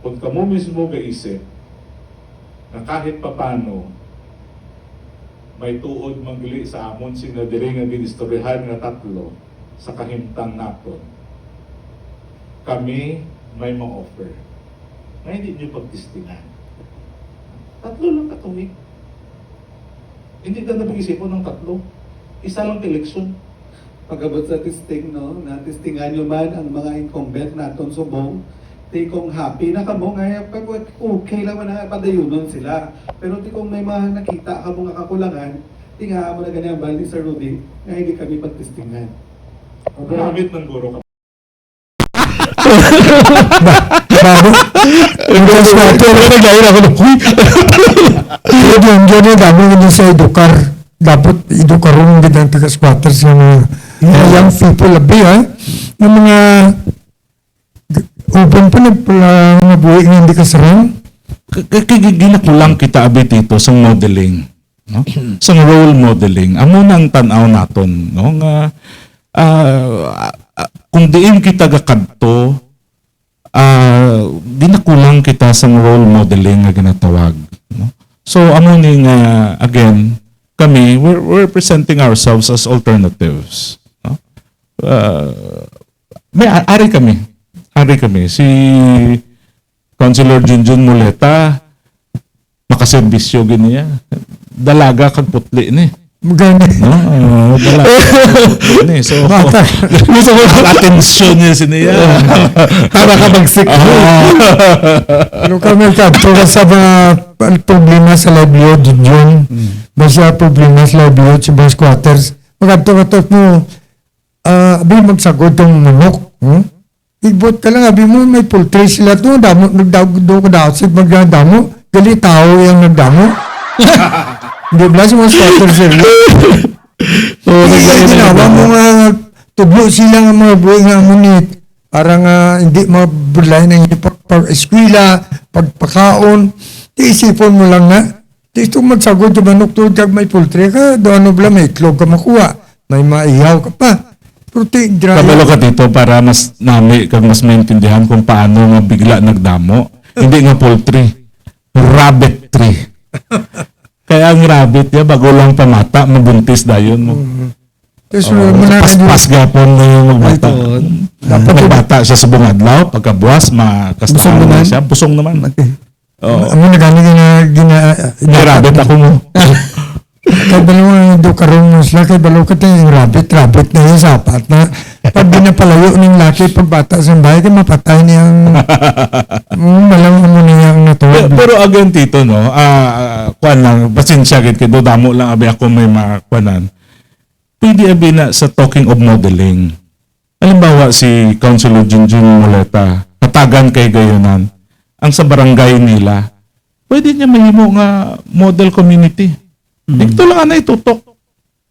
kung kamo mismo gaisip na kahit papano may tuod magli sa amon sinadiri nga ginistoryahan nga 3 sa kahimtang naton, kami may ma-offer na hindi nyo pagtistingan. 3 lang katuwig. Hindi ka na pag-isipon ng 3. Isa lang eleksyon. Pagabot sa testing, no, na testingan nyo man ang mga incumbent naton subong, di kong happy na kamo nga pag okay lang man na padayunon sila. Pero di kong may mga nakita ka mga kakulangan, di nga mo na ganyan bali sa Rudy nga hindi kami pagtestingan. Gamit ng guro ka. Bago, invest natin. Ano na gaya ako na, huy! Pero yun, dami nga sa edukar. Dapat edukarong din ang taga-squatters yung young people labi, ha? Yung mga uban pa nagpula nga buhay nga hindi kasarang. ginakulang kita abi dito sa modeling, no? Sa role modeling. Amo nang tan-aw naton, no, nga kung diin kita gakadto, ginakulang kita sa role modeling nga ginatawag, no? So amo ning again, kami we're presenting ourselves as alternatives, no? Ari kami si Councilor Junjun Muleta makaserbisyo giniya. Dalaga kag putli ni. Maganda. No, dalaga. Ni so gusto ko atensyon niya siniya. Para ka magsik. Ano kami kadto sa mga problema sa livelihood yun. Basta problema sa livelihood sa mga squatters. Magkadto mo, abi magsagod tong manok. Igbot ka lang, abi mo may poultry sila to, damo, nagdago ka daw, sa magdamo, gali tao yung nagdamo. Hindi ba sa mga squatters sila? Ginawa mo nga, tublo sila nga mga buhay nga munit, para nga hindi mabulay ng pag-eskwila, pagpakaon, isipon mo lang na, dito magsagod yung manok to, kag may poultry ka, doon ano bala, may itlog ka makuha, may maihaw ka pa. Kabalo ka dito para mas mas maintindihan kung paano nga bigla nagdamo. Hindi nga poultry, rabbit tree. Kaya ang rabbit ya bago lang pamata, mabuntis dayon mo. Pas gapon na yung magbata. Dapat magbata siya sa bungadlaw, pagkabuas makastahan na siya, busong naman. Ano na gani rabbit ako mo. Kaya balo do karon mo sila, kaya balo ka tayo yung rabbit na yung sapat na pag binapalayo ng laki pagbata sa bahay, kaya mapatay niyang malang mo niyang natuwa. Pero again tito, no, kuan lang, pasensya gid kay do damo lang abi ako may makuanan. Pwede abi na sa talking of modeling. Halimbawa si Councilor Junjun Muleta, katagan kay gayonan, ang sa barangay nila, pwede niya mahimo nga model community. Dito lang na itutok.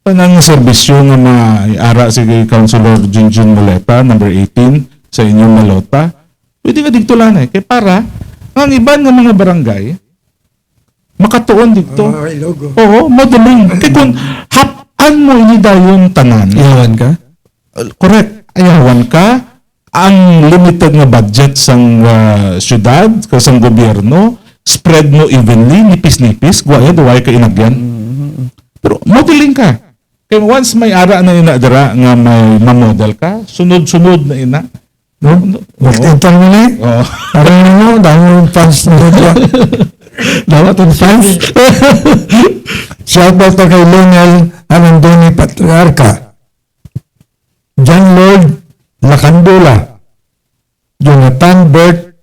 Panang serbisyo nga maaara si Councilor Junjun Muleta, number 18, sa inyong Malota. Pwede nga dito lang kaya para ang iban nga mga barangay makatuon dito. Oo, modeling. Kaya kung hapan mo ini dayon tanan. Iyawan ka? Correct. Ayawan ka. Ang limited nga budget sang syudad, kasang gobyerno, spread mo evenly, nipis-nipis, duway ka inagyan. Pero modeling ka. Kaya once may ara na inadara nga may mamodel ka, sunod-sunod na ina. No? Magtintan mo na eh. Oo. Parang ano, dami yung fans na ito. Dapat yung fans. Shout out na kay Lionel Anandoni Patriarca, John Lord Lacandula, Jonathan Bert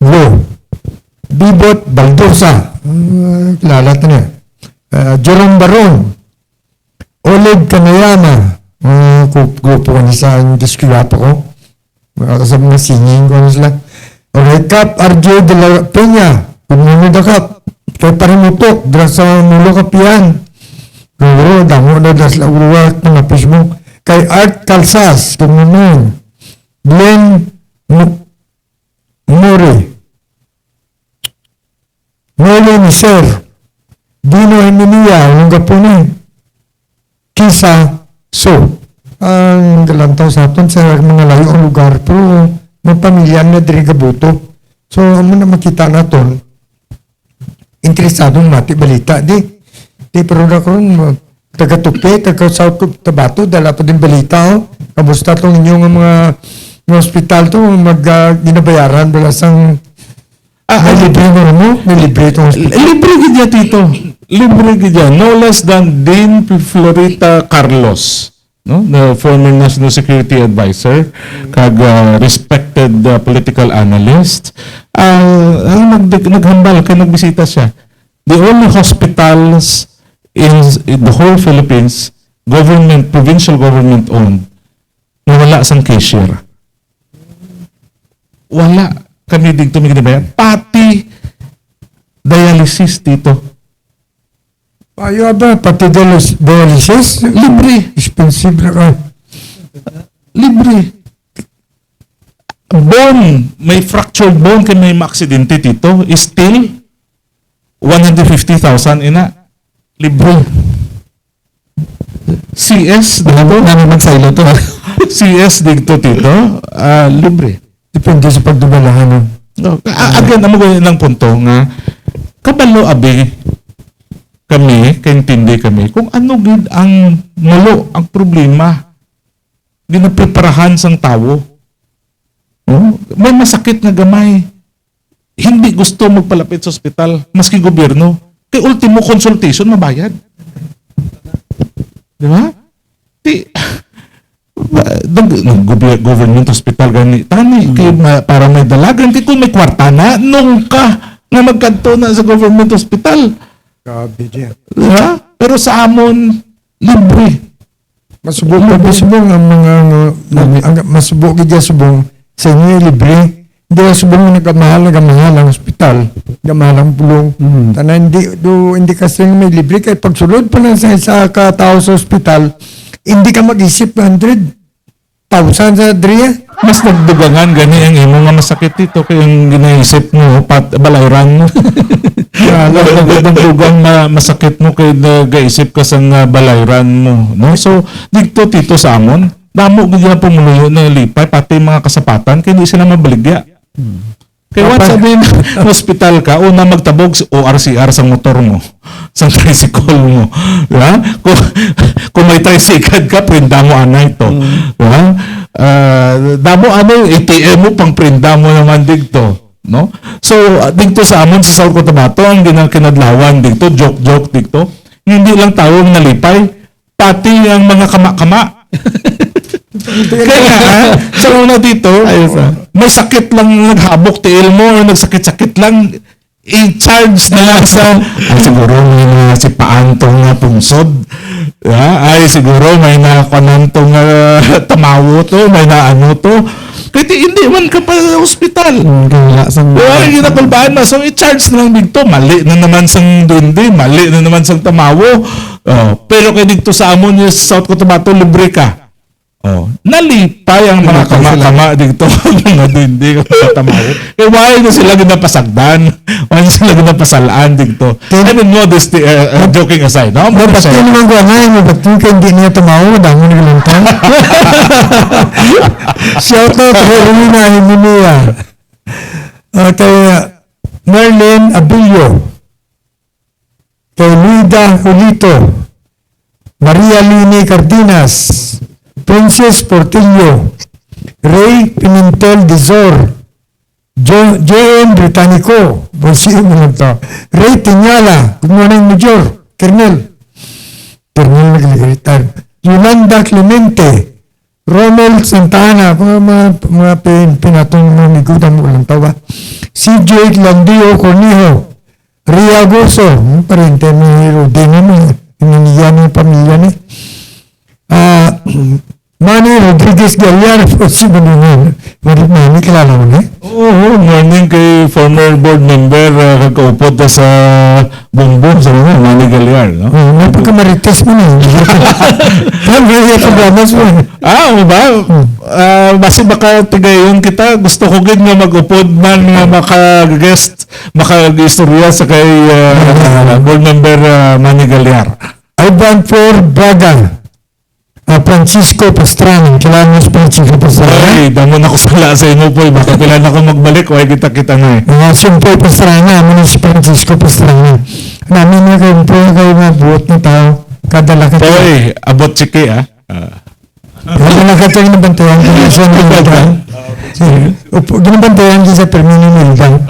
Lo, Bibot Baldosa, kilala ito niya, Jerome Baron, Oleg Kanayama, grupo ko niya sa diskulapo ko, sa mga singing ko sila. Alright, Kap RJ de la Peña, kumunod na Kap, kay Parimutok, dra sa Mulo Kapian, kaya damo na dra sa uruwak ng apis mo, kay Art Calsas, kumunod, Glenn Mori, Nolo Miser, Dino Emilia, yung gapunin, Kisa So. Ang galantaw sa aton sa mga layo ang lugar po, may pamilya na diri gabuto. So, amo na makita naton, interesadong mati balita. Di pero na karon taga-Tupi, taga-South Tabato, dala pa din balita. Kamusta itong inyong mga hospital to, ginabayaran bala sang libre mo? May libre itong hospital. Libre gidya tito. Libre gidya. No less than Dean Florita Carlos, no, the former National Security Advisor, kag respected political analyst. Naghambal kay nagbisita siya. The only hospitals in the whole Philippines, provincial government owned, na wala sang cashier. Wala kami dito may ginabayan. Pati dialysis dito. Ayaw ba? Pati dialysis? Libre. Expensive na ka. Libre. bone, may fractured bone kay may maaksidente dito, is still 150,000 ina. Libre. CS dito, naman sa ilo to. CS dito tito, libre. Depende sa pagdumalahan. No? No, again, amo ko ng punto nga kabalo abi kami, kaintindi kami kung ano gid ang malo, ang problema ginapreparahan sang tawo. Oh, may masakit nga gamay. Hindi gusto magpalapit sa ospital maski gobyerno. Kay ultimo consultation mabayad. Di ba? Government hospital gani tani kay para may dalagan kay kung may kwarta na nung ka nga magkanto na sa government hospital. Grabe dyan. Diba? Pero sa amon libre. Masubok ka subong ang mga masubok ka subong sa inyo libre. Hindi ka subong nagamahal ang ospital. Nagamahal ang pulong. Tanan hindi kasi may libre kay pagsulod pa lang sa isa ka tao sa ospital, hindi ka mag-isip 100,000 sa Adria. Mas nagdugangan gani ang imo nga masakit dito kay ang ginaisip mo balayran mo. Nagdugang masakit mo kay nagaisip ka sa balayran mo, no? So dito tito sa amon, damo gid na pumuluyo na lipay pati mga kasapatan kay di sila mabaligya. Kaya once sabihin hospital ka, una magtabog o RCR sa motor mo, sa tricycle mo. Diba? Kung may tricycle ka, printa mo anay ito. Diba? Damo ano, ATM mo, pang printa mo naman dito. No? So, dito sa amon, sa South Cotabato, ang kinadlawan dito, joke dito, hindi lang tawag nalipay, pati ang mga kama-kama. Kaya sa una dito, may sakit lang naghabok tiil mo o nagsakit-sakit lang, i-charge na lang sa siguro may si paantong nga punsod. Ay siguro may nakanantong tamawo to, may naano to. Kaya hindi man ka pa sa hospital. Ay ginapalbaan na. So i-charge na lang dito. Mali na naman sang dundi, mali na naman sang tamawo. Pero kaya dito sa amon yung South Cotabato, libre ka. Nalipay ang mga kama-kama dito mga hindi ka tamawo. Eh why na sila ginapasagdan? Why na sila ginapasalaan dito? I mean, modesty, joking aside, no? Pati naman ko nga, pati ka hindi niya tumawa, dami na lang. Shout out kay Romina Himinia. Kay Marlene Abilio. Kay Luida Julito. Maria Lini Cardenas. Princess Portillo, Ray Pimentel Dizor, J.M. Britannico, Bosio mo lang to, Ray Tinyala, good morning Major, Kernel nag-retire, Yolanda Clemente, Romel Santana, mga pinatong mga nigutan mo lang to ba, CJ Landio Cornejo, Ria Goso, parente ni Rodino, pininiyan ng pamilya ni, Manny Rodriguez Galliano po si Manny. Manny, kilala mo na? Oo, morning kay former board member kakaupod na sa Bumbo sa mga Manny Galliar, no? May pagkamarites mo na. Pag-raya ka ba? Ba? Basi baka tigayon kita, gusto ko gid nga mag-upod man nga maka-guest, maka-istorya sa kay board member Manny Galliar. Ivan for Braga. Francisco Pastrana. Kilala mo si Francisco Pastrana? Ay, damo na ko sala sa inyo po. Baka kailan ako magbalik, o ay kita na eh. Siyempre Pastrana, mo si Francisco Pastrana. Namin na kayo na buot na tao. Kadala ka tayo. Oy, abot chiki Kadala ka tayo nabantayan ko na siya ng Mildan. Ginabantayan din sa Permini Mildan.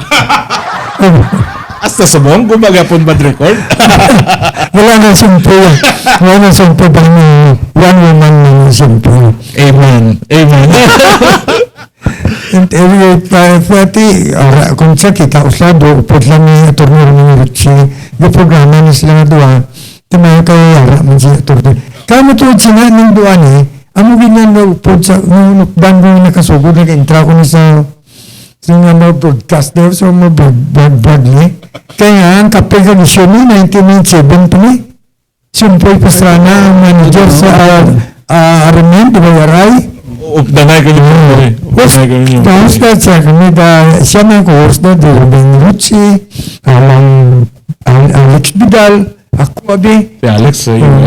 Hasta subong, gumagapon bad record. Wala na siyempre. Wala na siyempre bang one woman na siyempre. Amen. And anyway, pati, kung siya kita uslado, upot lang ni Atty. Romero Ritchie, yung programa ni sila nga doon, timaya kayo yara man siya Atty. Kamo tuwad siya ng doon amo binan na upot sa nukban mo nakasugod, nag-intra ko na sa mga broadcast daw, so mga broadly. Kaya ang kapag-anisyon ni 1997 to ni, Siyempre Pastrana, ang manager sa Aramen, di ba Waray? Danay ka niyo. Danay ka niyo. Host na siya kami siya na ko host na di Ruben Rucci, Alex Vidal, ako abi. Si Alex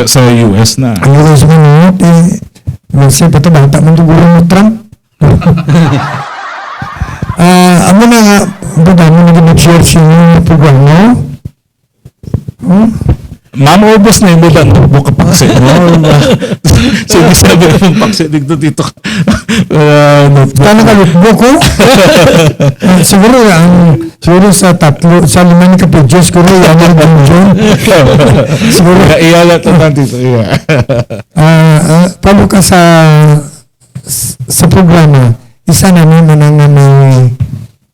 sa US na. Ang ito sa mga siya pa ito bata man siguro mo Trump. Amo na nga, dami na ginag-share siya ng programa. Mama, ubos na yung muda notebook kapagsi mo. Sige, sabi mong pagsi dito. Notebook. Paano ka notebook ko? Siguro sa sa 5 ni kapidyo, siguro yan ang dungeon. Siguro. Iyala ito dito. Palo ka sa programa, isa na naman ang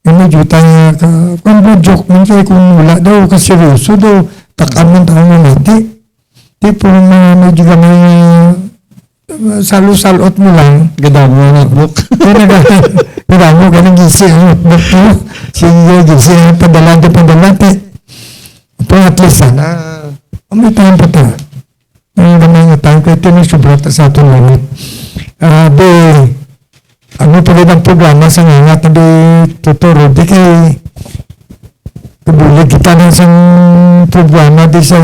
medyo tayo kung joke man siya kung wala daw kaseryoso daw takaman tayo na natin. Tipo medyo gamay salo-salot mo lang. Gadamo ang notebook. Gadamo ka nang gisi ang notebook mo. Sige, gisi ang padalante. Pero at least sana, may tayo pa tayo. May gamay nga tayo kaya ito na subrata sa atong limit. Ano pa rin ang programa sa nga na di tuturo. Di kay kabulig kita ng isang programa di sa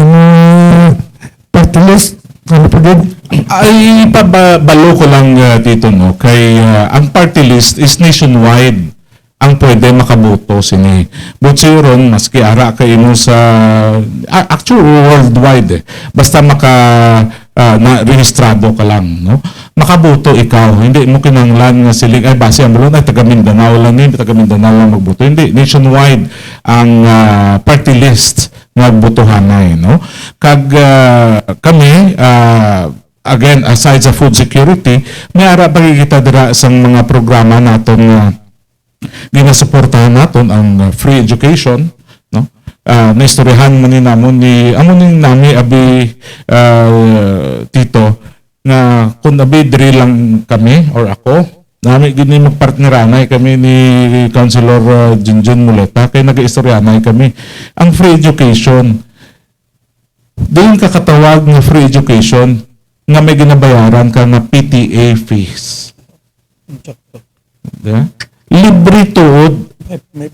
party list. Ano pa rin? Ay, pabalo ko lang dito, no? Kay ang party list is nationwide ang pwede makaboto sini. Butsi ron, maski ara kayo mo sa actually worldwide Basta na-rehistrado ka lang, no? Makaboto ikaw. Hindi mo kinanglan nga siling, base ang bulon, taga Mindanao lang yun, taga Mindanao lang magboto. Hindi, nationwide ang party list magbotohanay, no? Kag kami, again, aside sa food security, may ara pagkikita dira sa mga programa naton ginasuportahan naton ang free education, no? Naistoryahan man ni namon ni nami abi tito nga kung abi diri lang kami or ako nami gini magpartneranay kami ni Councilor Junjun Muleta kay nagaistoryahanay kami ang free education. Doon kakatawag nga free education nga may ginabayaran ka nga PTA fees. Diba? Libre tuod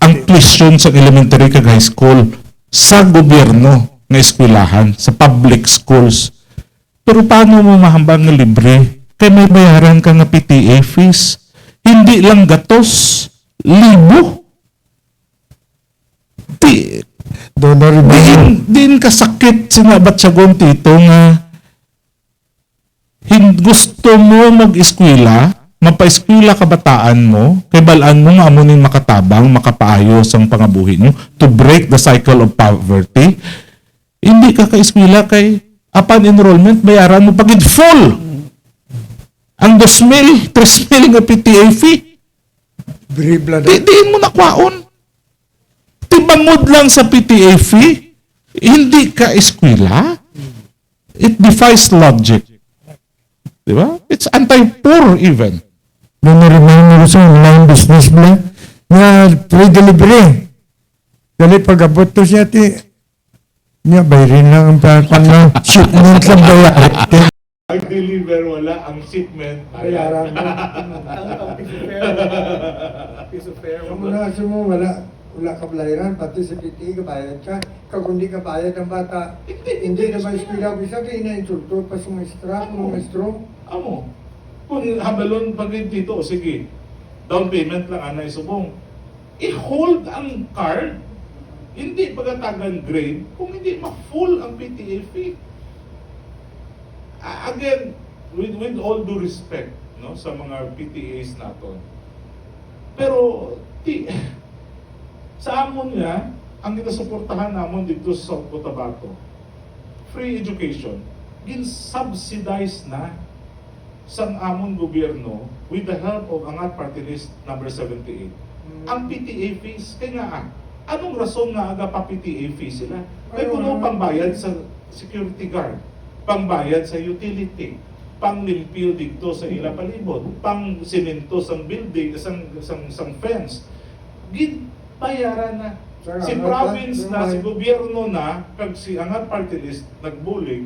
ang tuition sa elementary kag high school sa gobyerno nga eskwelahan, sa public schools. Pero paano mo mahambang nga libre? Kaya may bayaran ka nga PTA fees. Hindi lang gatos, libo. Din kasakit sinabatsagon tito nga gusto mo mag-eskwela, mapaeskwela kabataan mo, kay balaan mo nga amunin makatabang, makapaayos ang pangabuhi nyo, to break the cycle of poverty. Hindi ka ka-eskwela kay upon enrollment, bayaran mo pagid full. Ang 2,000, 3,000 nga PTA fee. Diin mo nakwaon. Tibangod lang sa PTA fee, hindi ka eskwela. It defies logic. Diba? It's anti-poor even. Nung na-remind mo sa online business mo, nga free delivery. Dali pag-abot to siya, niya bayarin lang ang parang shipment lang bayarin. Pag-deliver, wala ang shipment. Bayaran mo. Piece of fare. Mo, wala ka bayaran, pati sa PTA kabayad ka. Kung hindi ka bayad ng bata, hindi na ma-eskwela. Bisa ka ina-insulto pa sa maestro. Amo. Kung habalon pag dito, sige, down payment lang ana isubong. I-hold ang card, hindi pagkatagan grade, kung hindi ma-full ang PTA fee. Again, with all due respect, no, sa mga PTAs naton. Pero sa amon nga, ang ginasuportahan namon dito sa South Cotabato, free education, gin-subsidize na sa amon gobyerno with the help of Angat Party List number 78. Ang PTA fees, kaya nga anong rason nga aga pa PTA fees sila? Kaya kuno pangbayad sa security guard, pangbayad sa utility, panglimpyo dito sa ila palibot, pang semento sang building, sang fence. Bayaran na. Si province na, si gobyerno na, kag si Angat Party List nagbulig,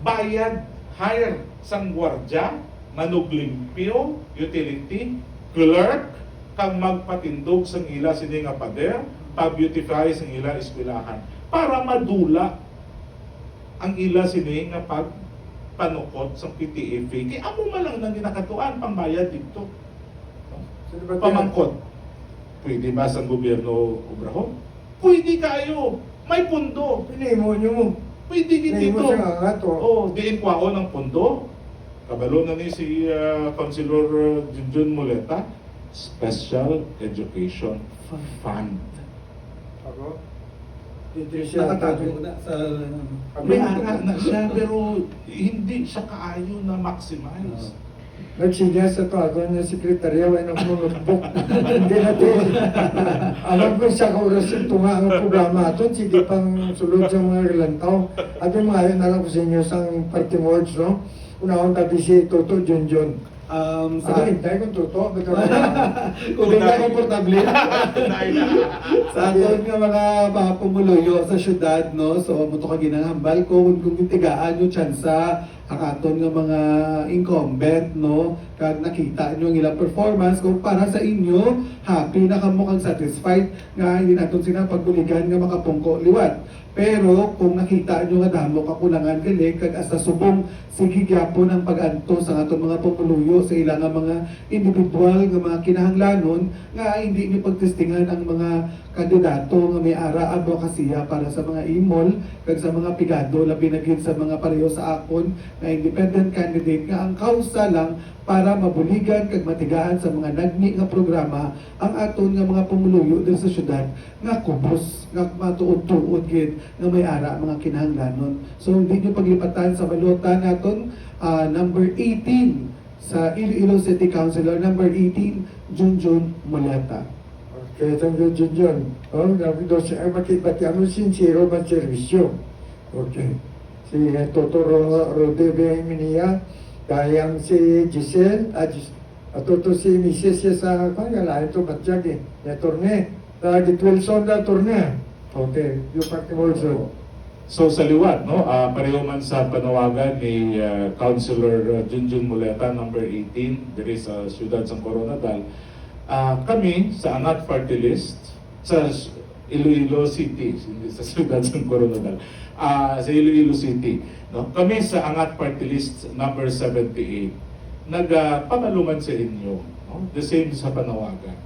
bayad, hire sang gwardya, manuglimpyo, utility, clerk, kang magpatindog sang ila sini nga pader, pa-beautify sang ila eskwelahan para madula ang ila sini nga pagpanukot sa PTFA. Kaya amo man lang nang ginakatuan pangbayad dito. Pamangkot. Pwede ba sa gobyerno obrahon? Pwede kayo. May pundo. Pinimo nyo mo. Pwede gid Pinimo dito. siya nga to. Diin kwaon ng pundo. Kabalo na ni si Councilor Junjun Muleta, Special Education Fund. Ako? Dito siya. Nakatago na sa... May ara na siya pero hindi siya kaayo na maximize. Nagsinyas sa to, ako na sekretarya, wala nang notebook. Hindi natin. Alam ko siya kaurasin ito nga ang programa ito, sige pang sulod sa mga lantaw. At yung mga yun na lang ko sa inyo sa party words, no? Unahon tabi si Toto Junjun. Sa hintay kung Toto, Kung hindi ka komportable. Sa aton nga mga pumuluyo sa syudad, no? So, muto ka ginahambal ko, kung tigaan yung tsansa, ang aton nga mga incumbent, no? Kag nakita nyo ang ilang performance, kung para sa inyo, happy na kamo kang satisfied nga hindi naton sila pagbuligan nga makapungko liwat. Pero kung nakita nyo nga damo kakulangan gali, kag asa subong sige gyapon ang pag-anto sa aton mga pumuluyo sa ilang nga mga individual nga mga kinahanglanon nga hindi nyo pagtestingan ang mga kandidato nga may ara advokasya para sa mga imol kag sa mga pigado labi na gyud sa mga pareho sa akon nga independent candidate nga ang kausa lang para mabuligan kag matigaan sa mga nagni nga programa ang aton nga mga pumuluyo din sa syudad nga kubos nga matuod-tuod gid nga may ara mga kinahanglanon. So hindi nyo paglipatan sa balota naton number 18 sa Iloilo City Councilor, number 18 Junjun Muleta. Okay, thank you, Junjun. Oh, nabi daw siya, makibati ano sincero man servisyo. Okay. Si Toto Rode Beminia, kayang si Giselle, at to si Mrs. siya sa kanya, ito batjag eh, na turne. Git Wilson na turne. Okay, yung party also. So sa liwat, no, pareho man sa panawagan ni Councilor Junjun Muleta, number 18, diri sa siyudad sa Coronadal, kami sa Angat Party List, sa Iloilo City, hindi sa siyudad sa Coronadal, sa Iloilo City, no, kami sa Angat Party List, number 78, nagpamaluman sa inyo, no, the same sa panawagan.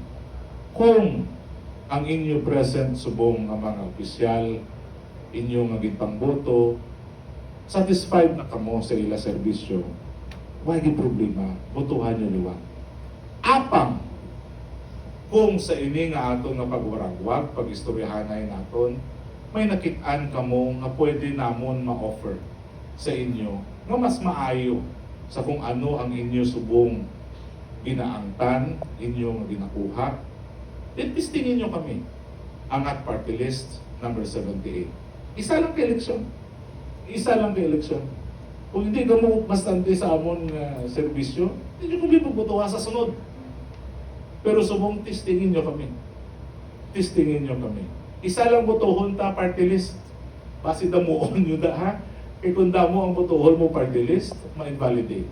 Kung ang inyo present subong ng mga opisyal, inyong naging pangboto, satisfied na kamo sa ila serbisyo, why di problema, botohan nyo liwat. Apang, kung sa ini nga aton nga pagwaragwag, pag-istoryahanay naton, may nakitaan kamo nga pwede namon ma-offer sa inyo nga mas maayo sa kung ano ang inyo subong ginaangtan, inyong ginakuha, ipistingin nyo kami. Angat Party List, number 78. Isa lang ka eleksyon. Isa lang ka eleksyon. Kung hindi ka mo bastante sa amon serbisyo, hindi nyo kami puputuwa sa sunod. Pero subong testingin nyo kami. Testingin nyo kami. Isa lang botohon ta party list. Basi damuon nyo da ha. Kaya kung damo ang botohon mo party list, ma-invalidate.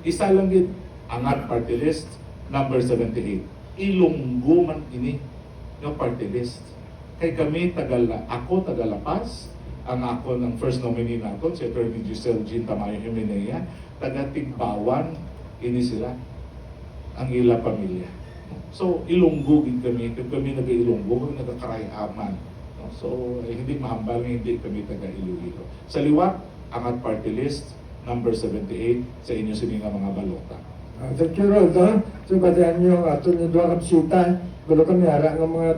Isa lang yun. Angat party list, number 78. Ilunggo man ini yung party list. Kay kami ako Tagalapas, ang ako ng first nominee natin, si Attorney Giselle Jean Tamayo Jimenea, taga-Tigbawan, ini sila, ang ila pamilya. So, Ilonggo din kami, kami nag-Ilonggo, kami nagkakarayaman. So, hindi mahambal, hindi kami taga-Iloilo. Sa liwat, Angat Party List, number 78, sa inyo sininga mga balota. Thank you, Roldo. So, batihan nyo, ato nyo doon kapsita. Gulo kami ara ng mga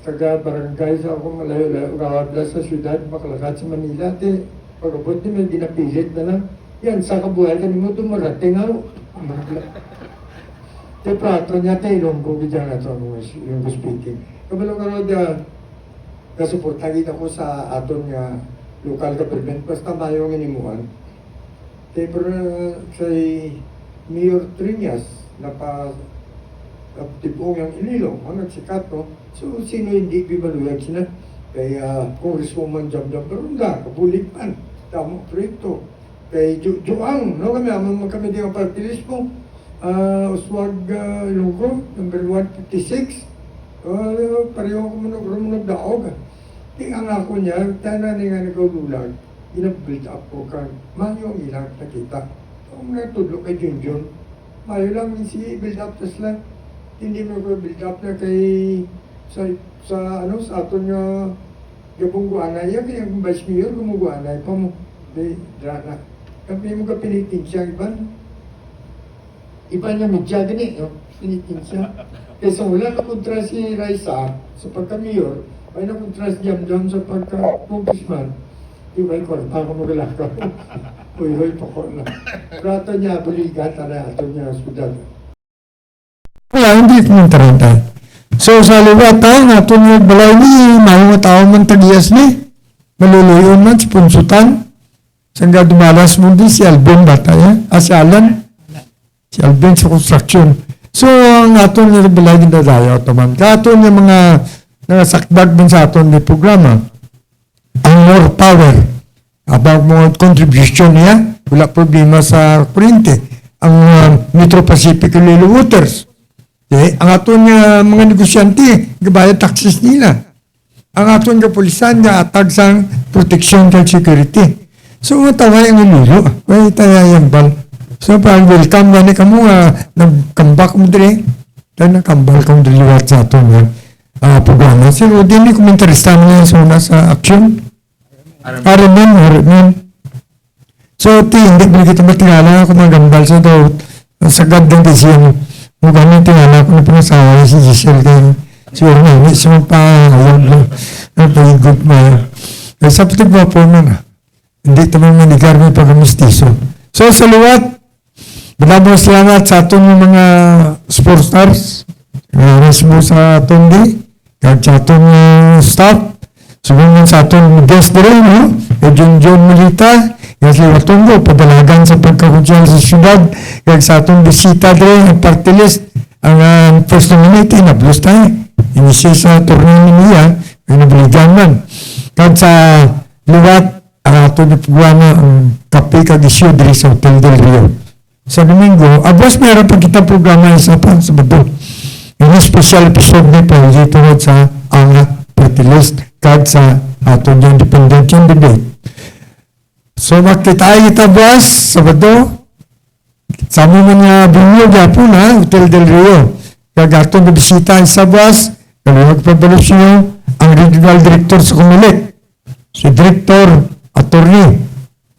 taga-barangay sa akong malayo-layo. Gawad sa syudad, makalakad sa Manila. Di, pag-abot din, may ginapilit na lang. Yan, sa kabuhay, kanimo dumarating ako. Di, prato niya, Ilonggo, bidyan na ito, yung speaking. Kabalo ka rin, kasuportagin ako sa aton nga local government, basta mayong inimuan. Di, pero sa Mayor Triñas, tipong yung Ililo, nagsikat, no? So, sino hindi bibaluyag sila? Kaya, Congresswoman Jam-Jam, pero hindi, kabulit man. Damo proyekto. kay Juang, no kami, amang kami din ang party list mo. Uswag Ilonggo, number 156. Pareho ko mo nagdaog. Ang ako niya, tanan nga nagululag, ina-build up ko kan. Mayo ang ilang nakita. Kung natudlo kay Junjun, mayo lang si build up tas lang. Hindi mo ko build up na kay sa aton nga gabong guanay, kaya kung vice mayor, gumuguanay pa mo. Di, drana. Kami mo ka pinitin siya, iba niya medya gani, pinitin siya. Kaysa wala na kontra si Raisa sa pagka-mayor, may na kontra si Jam sa pagka-congressman, iba yung korta ko magalaka. Uy, pako na. Prato niya, buligat na ato niya hospital. Wala, hindi ko tarantay. So sa lugat tayo, nato niya balay ni, mga tao man tagiyas ni, maluluyon man, si Punsutan. Sangga dumalas mo din si Alvin Bataya, si Alan, si Alvin sa construction. So, ang aton nga balay na dayo, taman. Katon yung mga nasakdag din sa aton ni programa, ang more power, about mga contribution niya, wala problema sa kurente. Ang Metro Pacific Lilo Waters, ang aton nga mga negosyante, gabayad taxes nila. Ang aton nga pulisan nga atag sang protection and security. So, mataway ang ililo. May tayayang bal. So, parang welcome na ni kamo nga nagkambak mo dire. Dahil nakambal kong diliwat sa ato nga programa. Si Rudy, hindi komentarista mo niya sa una sa action. Aramin. So, hindi mo kita matingala kung magambal sa daw. Sagad lang kasi yung ganun tingala ko na pinasawa si Giselle kayo. Siguro nga, hindi siya magpahayag na napahigod mo. Sa patig mo po na. Hindi tamang manigar mo pag-mistiso. So, sa luwat, maraming salamat sa atong mga sports stars. Ngayon mo sa atong di. Kahit sa atong staff. Sumungan sa atong guest na rin, no? John Milita. Yung si Watungo, padalagan sa pagkakunsyan sa syudad. Kahit sa atong bisita rin, ang party list. Ang first nominate, nablos tayo. Inisi sa torneo niya, ay nabaligan man. Kahit sa luwat, ang atong ipugwana ang kape kag-isyo diri sa Hotel del Rio. Sa Domingo, abos meron pa kita programa isa pa sa Bado. Yung special episode na po dito sa Angat Party List kag sa atong independent candidate. So makita kita buwas sa Bado. Sa mga binyo po na Hotel del Rio. Kag atong bisita sa buwas, kag magpabalusyo ang regional director sa Comelec. Si Director Attorney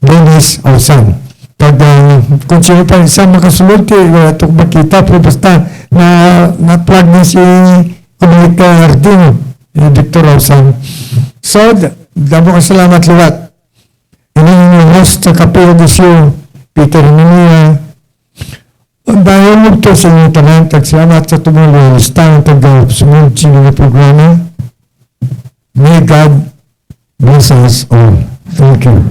Dennis Ausan. Pag kung sino pa isang makasulod, ito makita po basta na-plug na si Comunica Hardino, Dr. Ausan. So, damo ka salamat luwat. Ining yung host sa Kapiro Gisyo, Peter Mania. Ang bayan mo ito sa inyong tanan, salamat sa tumulong listang taga-sunod sino na programa. May God bless us all. Thank you.